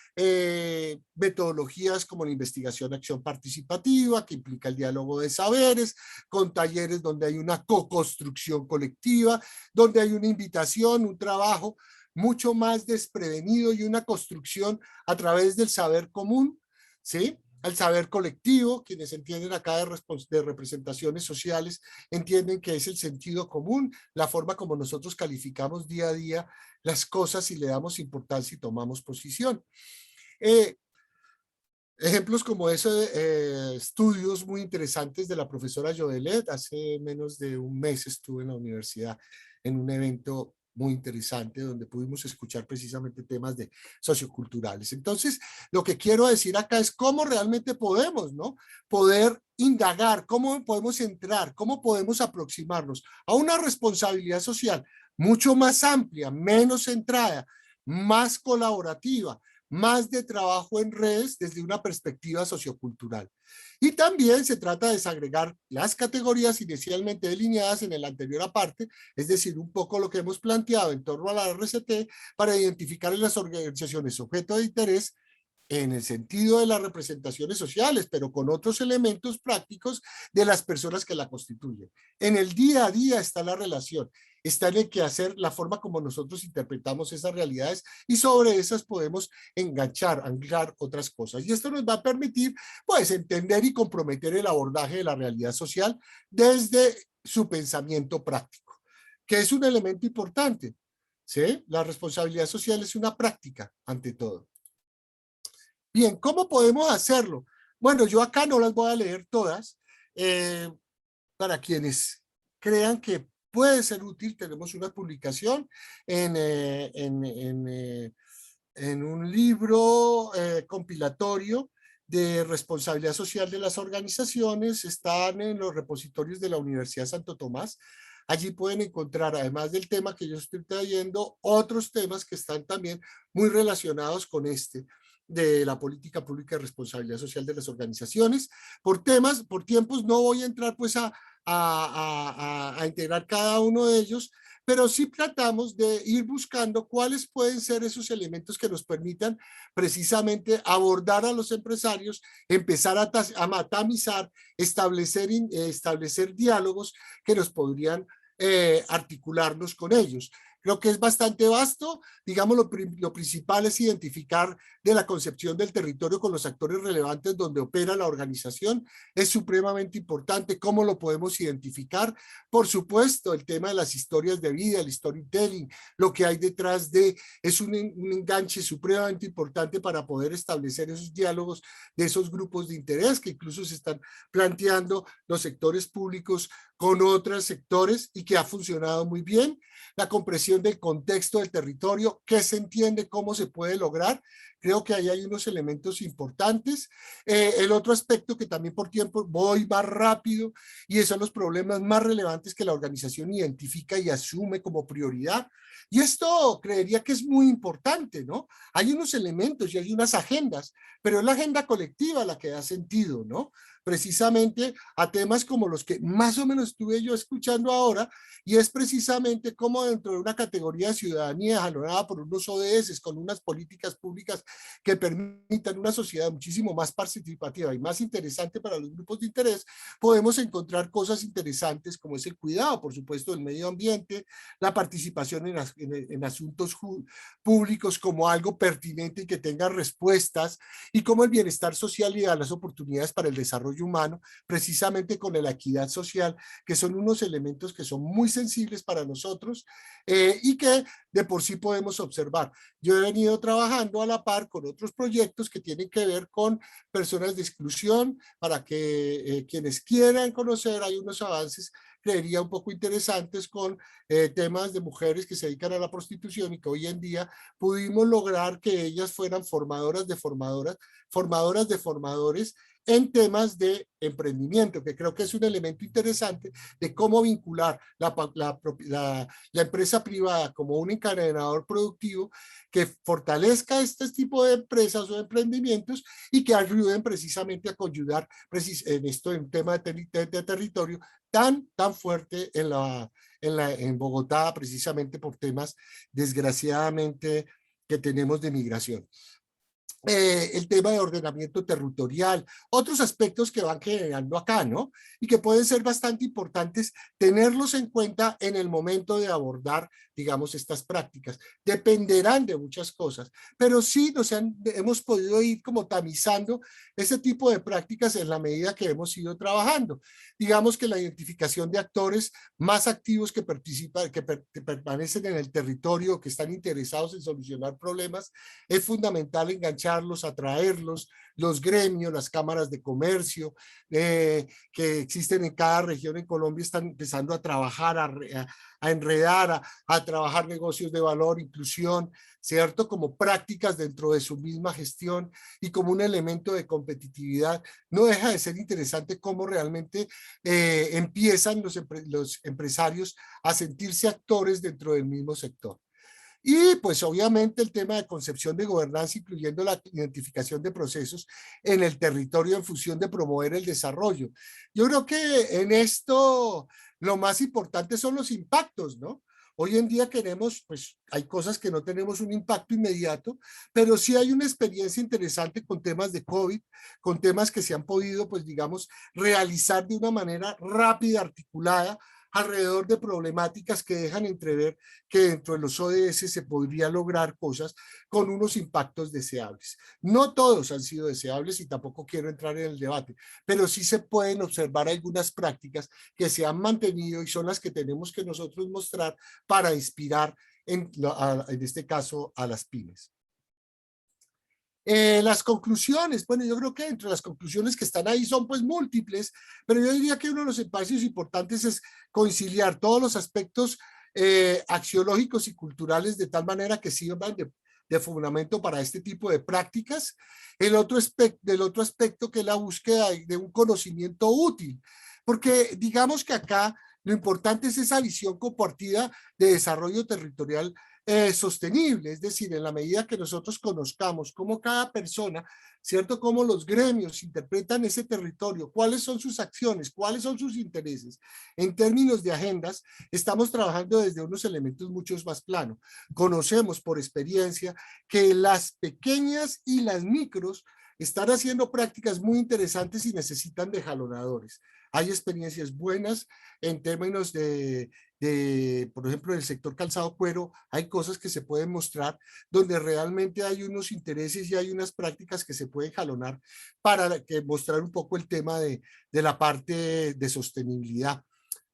[SPEAKER 3] metodologías como la investigación acción participativa, que implica el diálogo de saberes, con talleres donde hay una co-construcción colectiva, donde hay una invitación, un trabajo mucho más desprevenido y una construcción a través del saber común, ¿sí? Al saber colectivo, quienes entienden acá de representaciones sociales, entienden que es el sentido común, la forma como nosotros calificamos día a día las cosas y le damos importancia y tomamos posición. Ejemplos como esos, estudios muy interesantes de la profesora Jodelet. Hace menos de un mes estuve en la universidad en un evento muy interesante donde pudimos escuchar precisamente temas de socioculturales. Entonces, lo que quiero decir acá es cómo realmente podemos, ¿no? Poder indagar, cómo podemos entrar, cómo podemos aproximarnos a una responsabilidad social mucho más amplia, menos centrada, más colaborativa, más de trabajo en redes desde una perspectiva sociocultural. Y también se trata de desagregar las categorías inicialmente delineadas en el anterior aparte, es decir, un poco lo que hemos planteado en torno a la RCT para identificar en las organizaciones objeto de interés en el sentido de las representaciones sociales, pero con otros elementos prácticos de las personas que la constituyen. En el día a día está la relación, está en el quehacer, la forma como nosotros interpretamos esas realidades y sobre esas podemos enganchar, anclar otras cosas. Y esto nos va a permitir, pues, entender y comprometer el abordaje de la realidad social desde su pensamiento práctico, que es un elemento importante, ¿sí? La responsabilidad social es una práctica, ante todo. Bien, ¿cómo podemos hacerlo? Bueno, yo acá no las voy a leer todas. Para quienes crean que puede ser útil, tenemos una publicación en un libro compilatorio de responsabilidad social de las organizaciones. Están en los repositorios de la Universidad Santo Tomás. Allí pueden encontrar, además del tema que yo estoy trayendo, otros temas que están también muy relacionados con este de la política pública de responsabilidad social de las organizaciones. Por tiempos, no voy a entrar pues a integrar cada uno de ellos, pero sí tratamos de ir buscando cuáles pueden ser esos elementos que nos permitan precisamente abordar a los empresarios, empezar a matamizar, establecer diálogos que nos podrían articularnos con ellos. Creo que es bastante vasto. Digamos, lo principal es identificar de la concepción del territorio con los actores relevantes donde opera la organización. Es supremamente importante cómo lo podemos identificar. Por supuesto, el tema de las historias de vida, el storytelling, lo que hay detrás de, es un enganche supremamente importante para poder establecer esos diálogos de esos grupos de interés que incluso se están planteando los sectores públicos con otros sectores y que ha funcionado muy bien. La comprensión del contexto del territorio, qué se entiende, cómo se puede lograr. Creo que ahí hay unos elementos importantes. El otro aspecto que también por tiempo voy más rápido y son los problemas más relevantes que la organización identifica y asume como prioridad. Y esto creería que es muy importante, ¿no? Hay unos elementos y hay unas agendas, pero es la agenda colectiva la que da sentido, ¿no? Precisamente a temas como los que más o menos estuve yo escuchando ahora, y es precisamente cómo dentro de una categoría de ciudadanía jalonada por unos ODS, con unas políticas públicas que permitan una sociedad muchísimo más participativa y más interesante para los grupos de interés, podemos encontrar cosas interesantes como es el cuidado, por supuesto, del medio ambiente, la participación en asuntos públicos como algo pertinente y que tenga respuestas, y como el bienestar social y las oportunidades para el desarrollo humano, precisamente con la equidad social, que son unos elementos que son muy sensibles para nosotros y que de por sí podemos observar. Yo he venido trabajando a la par con otros proyectos que tienen que ver con personas de exclusión, para que quienes quieran conocer, hay unos avances creería un poco interesantes con temas de mujeres que se dedican a la prostitución y que hoy en día pudimos lograr que ellas fueran formadoras de formadores en temas de emprendimiento, que creo que es un elemento interesante de cómo vincular la empresa privada como un encadenador productivo que fortalezca este tipo de empresas o emprendimientos y que ayuden precisamente a coadyuvar en esto, en tema de territorio tan fuerte en Bogotá, precisamente por temas desgraciadamente que tenemos de migración. El tema de ordenamiento territorial, otros aspectos que van generando acá, ¿no? Y que pueden ser bastante importantes tenerlos en cuenta en el momento de abordar, digamos, estas prácticas. Dependerán de muchas cosas, pero sí hemos podido ir como tamizando ese tipo de prácticas en la medida que hemos ido trabajando. Digamos que la identificación de actores más activos que participan, que permanecen en el territorio, que están interesados en solucionar problemas, es fundamental enganchar, atraerlos, los gremios, las cámaras de comercio que existen en cada región en Colombia están empezando a trabajar, a enredar, a trabajar negocios de valor, inclusión, ¿cierto? Como prácticas dentro de su misma gestión y como un elemento de competitividad. No deja de ser interesante cómo realmente empiezan los empresarios a sentirse actores dentro del mismo sector. Y pues obviamente el tema de concepción de gobernanza, incluyendo la identificación de procesos en el territorio en función de promover el desarrollo. Yo creo que en esto lo más importante son los impactos, ¿no? Hoy en día queremos, pues hay cosas que no tenemos un impacto inmediato, pero sí hay una experiencia interesante con temas de COVID, con temas que se han podido, pues digamos, realizar de una manera rápida, articulada, alrededor de problemáticas que dejan entrever que dentro de los ODS se podría lograr cosas con unos impactos deseables. No todos han sido deseables y tampoco quiero entrar en el debate, pero sí se pueden observar algunas prácticas que se han mantenido y son las que tenemos que nosotros mostrar para inspirar, en este caso, a las pymes. Las conclusiones, bueno, yo creo que entre las conclusiones que están ahí son pues múltiples, pero yo diría que uno de los espacios importantes es conciliar todos los aspectos axiológicos y culturales de tal manera que sirvan de fundamento para este tipo de prácticas. El otro aspecto que es la búsqueda de un conocimiento útil, porque digamos que acá lo importante es esa visión compartida de desarrollo territorial sostenible, es decir, en la medida que nosotros conozcamos cómo cada persona, ¿cierto? Cómo los gremios interpretan ese territorio, cuáles son sus acciones, cuáles son sus intereses. En términos de agendas, estamos trabajando desde unos elementos mucho más planos. Conocemos por experiencia que las pequeñas y las micros están haciendo prácticas muy interesantes y necesitan de jalonadores. Hay experiencias buenas en términos por ejemplo, en el sector calzado cuero, hay cosas que se pueden mostrar donde realmente hay unos intereses y hay unas prácticas que se pueden jalonar para mostrar un poco el tema de la parte de sostenibilidad.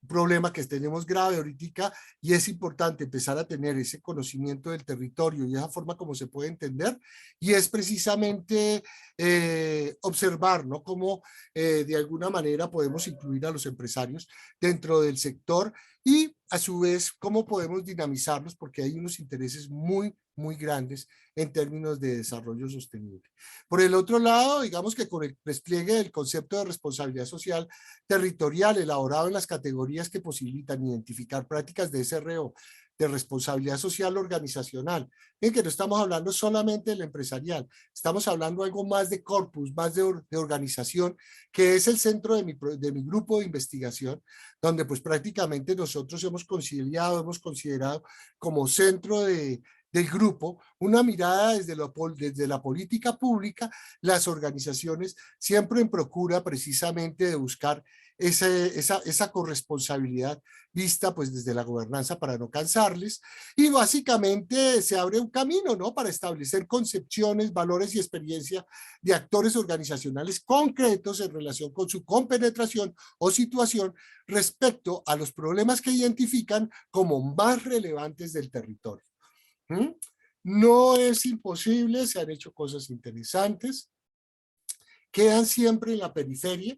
[SPEAKER 3] Un problema que tenemos grave ahorita y es importante empezar a tener ese conocimiento del territorio y esa forma como se puede entender y es precisamente observar, ¿no? Cómo de alguna manera podemos incluir a los empresarios dentro del sector y a su vez cómo podemos dinamizarlos porque hay unos intereses muy grandes en términos de desarrollo sostenible. Por el otro lado, digamos que con el despliegue del concepto de responsabilidad social territorial elaborado en las categorías que posibilitan identificar prácticas de SRO, de responsabilidad social organizacional, en que no estamos hablando solamente del empresarial, estamos hablando algo más de corpus, más de organización, que es el centro de mi grupo de investigación, donde pues prácticamente nosotros hemos considerado como centro del grupo, una mirada desde la política pública, las organizaciones siempre en procura precisamente de buscar esa corresponsabilidad vista pues desde la gobernanza para no cansarles y básicamente se abre un camino, ¿no? Para establecer concepciones, valores y experiencia de actores organizacionales concretos en relación con su compenetración o situación respecto a los problemas que identifican como más relevantes del territorio. No es imposible, se han hecho cosas interesantes, quedan siempre en la periferia,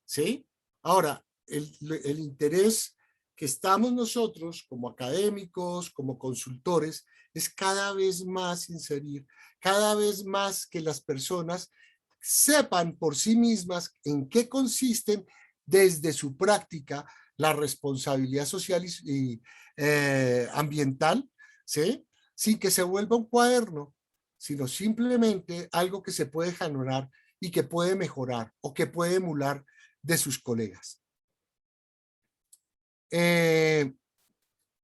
[SPEAKER 3] ¿sí? Ahora, el interés que estamos nosotros como académicos, como consultores, es cada vez más inserir, cada vez más que las personas sepan por sí mismas en qué consisten desde su práctica la responsabilidad social y ambiental, ¿sí? Sin que se vuelva un cuaderno, sino simplemente algo que se puede jalonar y que puede mejorar o que puede emular de sus colegas.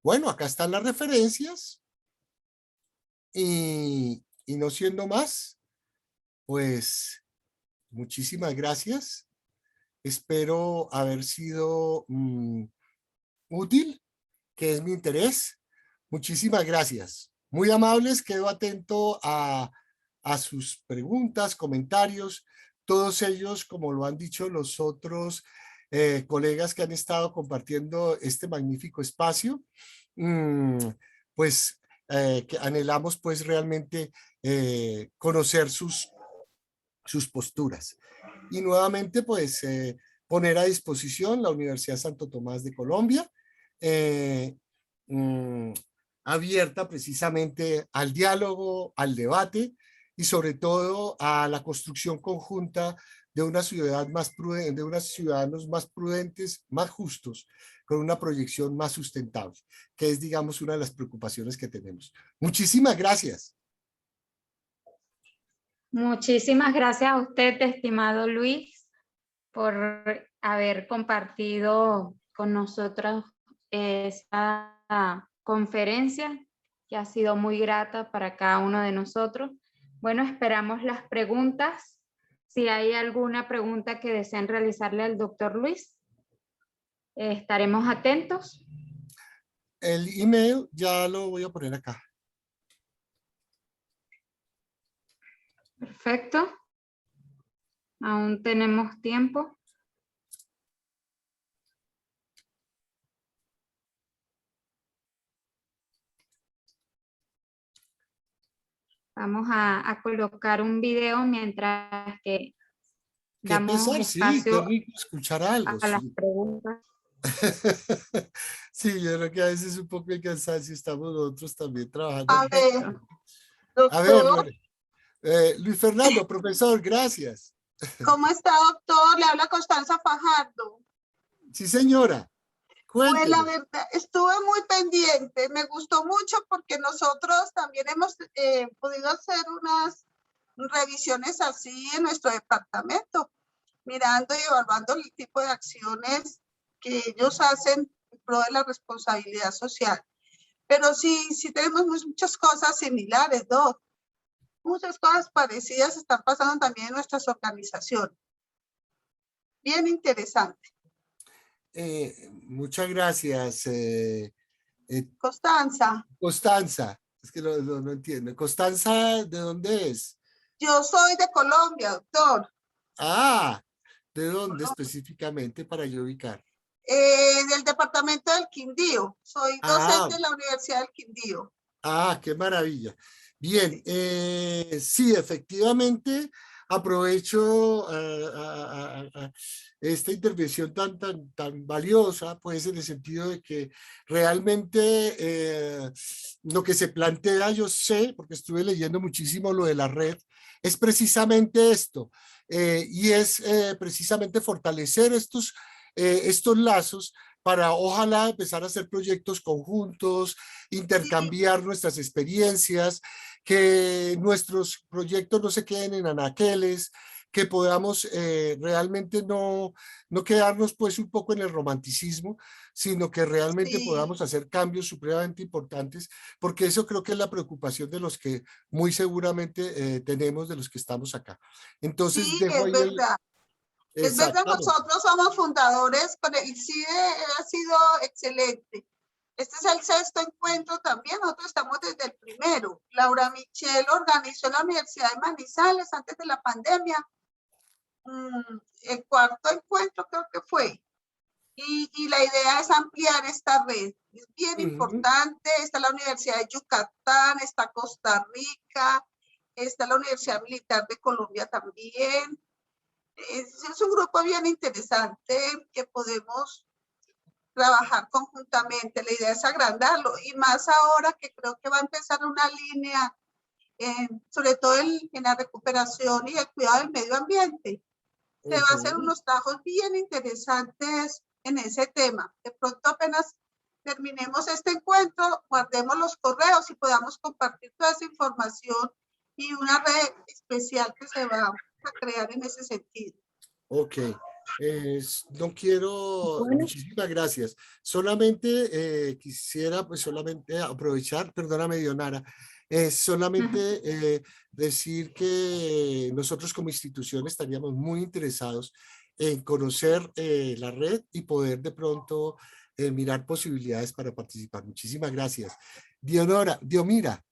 [SPEAKER 3] Bueno, acá están las referencias y no siendo más, pues muchísimas gracias. Espero haber sido útil, que es mi interés. Muchísimas gracias. Muy amables, quedo atento a sus preguntas, comentarios, todos ellos, como lo han dicho los otros colegas que han estado compartiendo este magnífico espacio, pues que anhelamos pues realmente conocer sus posturas. Y nuevamente pues poner a disposición la Universidad Santo Tomás de Colombia, abierta precisamente al diálogo, al debate y sobre todo a la construcción conjunta de una ciudad más prudente, de unos ciudadanos más prudentes, más justos, con una proyección más sustentable, que es, digamos, una de las preocupaciones que tenemos. Muchísimas gracias.
[SPEAKER 2] Muchísimas gracias a usted, estimado Luis, por haber compartido con nosotros esa conferencia, que ha sido muy grata para cada uno de nosotros. Bueno, esperamos las preguntas. Si hay alguna pregunta que deseen realizarle al doctor Luis, estaremos atentos.
[SPEAKER 3] El email ya lo voy a poner acá.
[SPEAKER 2] Perfecto. Aún tenemos tiempo. Vamos a colocar un video mientras que
[SPEAKER 3] Qué
[SPEAKER 2] damos
[SPEAKER 3] pesar, sí, qué
[SPEAKER 2] espacio
[SPEAKER 3] rico escuchar algo,
[SPEAKER 2] a las
[SPEAKER 3] sí.
[SPEAKER 2] preguntas.
[SPEAKER 3] Sí, yo creo que a veces un poco el cansancio, estamos nosotros también trabajando.
[SPEAKER 4] A ver,
[SPEAKER 3] A ver,
[SPEAKER 4] doctor,
[SPEAKER 3] Luis Fernando, profesor, gracias.
[SPEAKER 4] ¿cómo está, doctor? Le habla Constanza Fajardo.
[SPEAKER 3] Sí, señora,
[SPEAKER 4] Pues la
[SPEAKER 3] cuénteme.
[SPEAKER 4] verdad, estuve muy pendiente, me gustó mucho porque nosotros también hemos podido hacer unas revisiones así en nuestro departamento, mirando y evaluando el tipo de acciones que ellos hacen en pro de la responsabilidad social. Pero sí tenemos muchas cosas similares, Doc. Muchas cosas parecidas están pasando también en nuestras organizaciones. Bien interesante.
[SPEAKER 3] Muchas gracias,
[SPEAKER 4] Constanza,
[SPEAKER 3] Constanza. Es que no entiendo. Constanza, ¿de dónde es?
[SPEAKER 4] yo soy de Colombia, doctor.
[SPEAKER 3] Ah, ¿de dónde específicamente para yo ubicar?
[SPEAKER 4] Del departamento del Quindío. Soy
[SPEAKER 3] Ah,
[SPEAKER 4] docente en la Universidad del Quindío.
[SPEAKER 3] qué maravilla. Bien, sí, efectivamente, aprovecho esta intervención tan valiosa, pues en el sentido de que realmente lo que se plantea, yo sé, porque estuve leyendo muchísimo lo de la red, es precisamente esto, y es precisamente fortalecer estos lazos para ojalá empezar a hacer proyectos conjuntos, intercambiar nuestras experiencias, que nuestros proyectos no se queden en anaqueles, que podamos realmente no quedarnos pues un poco en el romanticismo, sino que realmente
[SPEAKER 4] Sí,
[SPEAKER 3] podamos hacer cambios supremamente importantes, porque eso creo que es la preocupación de los que muy seguramente tenemos, de los que estamos acá. Entonces
[SPEAKER 4] sí,
[SPEAKER 3] dejo
[SPEAKER 4] es
[SPEAKER 3] ahí el...
[SPEAKER 4] verdad. Es verdad,
[SPEAKER 3] Exactamente.
[SPEAKER 4] nosotros somos fundadores, con el CIDE ha sido excelente. Este es el sexto encuentro también, nosotros estamos desde el primero. Laura Michelle organizó en la Universidad de Manizales antes de la pandemia. El cuarto encuentro creo que fue. Y la idea es ampliar esta red. Es bien
[SPEAKER 3] Ujú.
[SPEAKER 4] importante. Está la Universidad de Yucatán, está Costa Rica, está la Universidad Militar de Colombia también. Es un grupo bien interesante que podemos trabajar conjuntamente. La idea es agrandarlo y más ahora que creo que va a empezar una línea, sobre todo en la recuperación y el cuidado del medio ambiente. Se va a hacer
[SPEAKER 3] Ujú.
[SPEAKER 4] unos trabajos bien interesantes en ese tema. De pronto apenas terminemos este encuentro, guardemos los correos y podamos compartir toda esa información y una red especial que se va a crear en ese sentido.
[SPEAKER 3] Ok, no quiero,
[SPEAKER 2] Bueno,
[SPEAKER 3] muchísimas gracias. Solamente quisiera pues solamente aprovechar, perdóname Dionara, solamente decir que nosotros como institución estaríamos muy interesados en conocer la red y poder de pronto mirar posibilidades para participar. Muchísimas gracias. Diomira,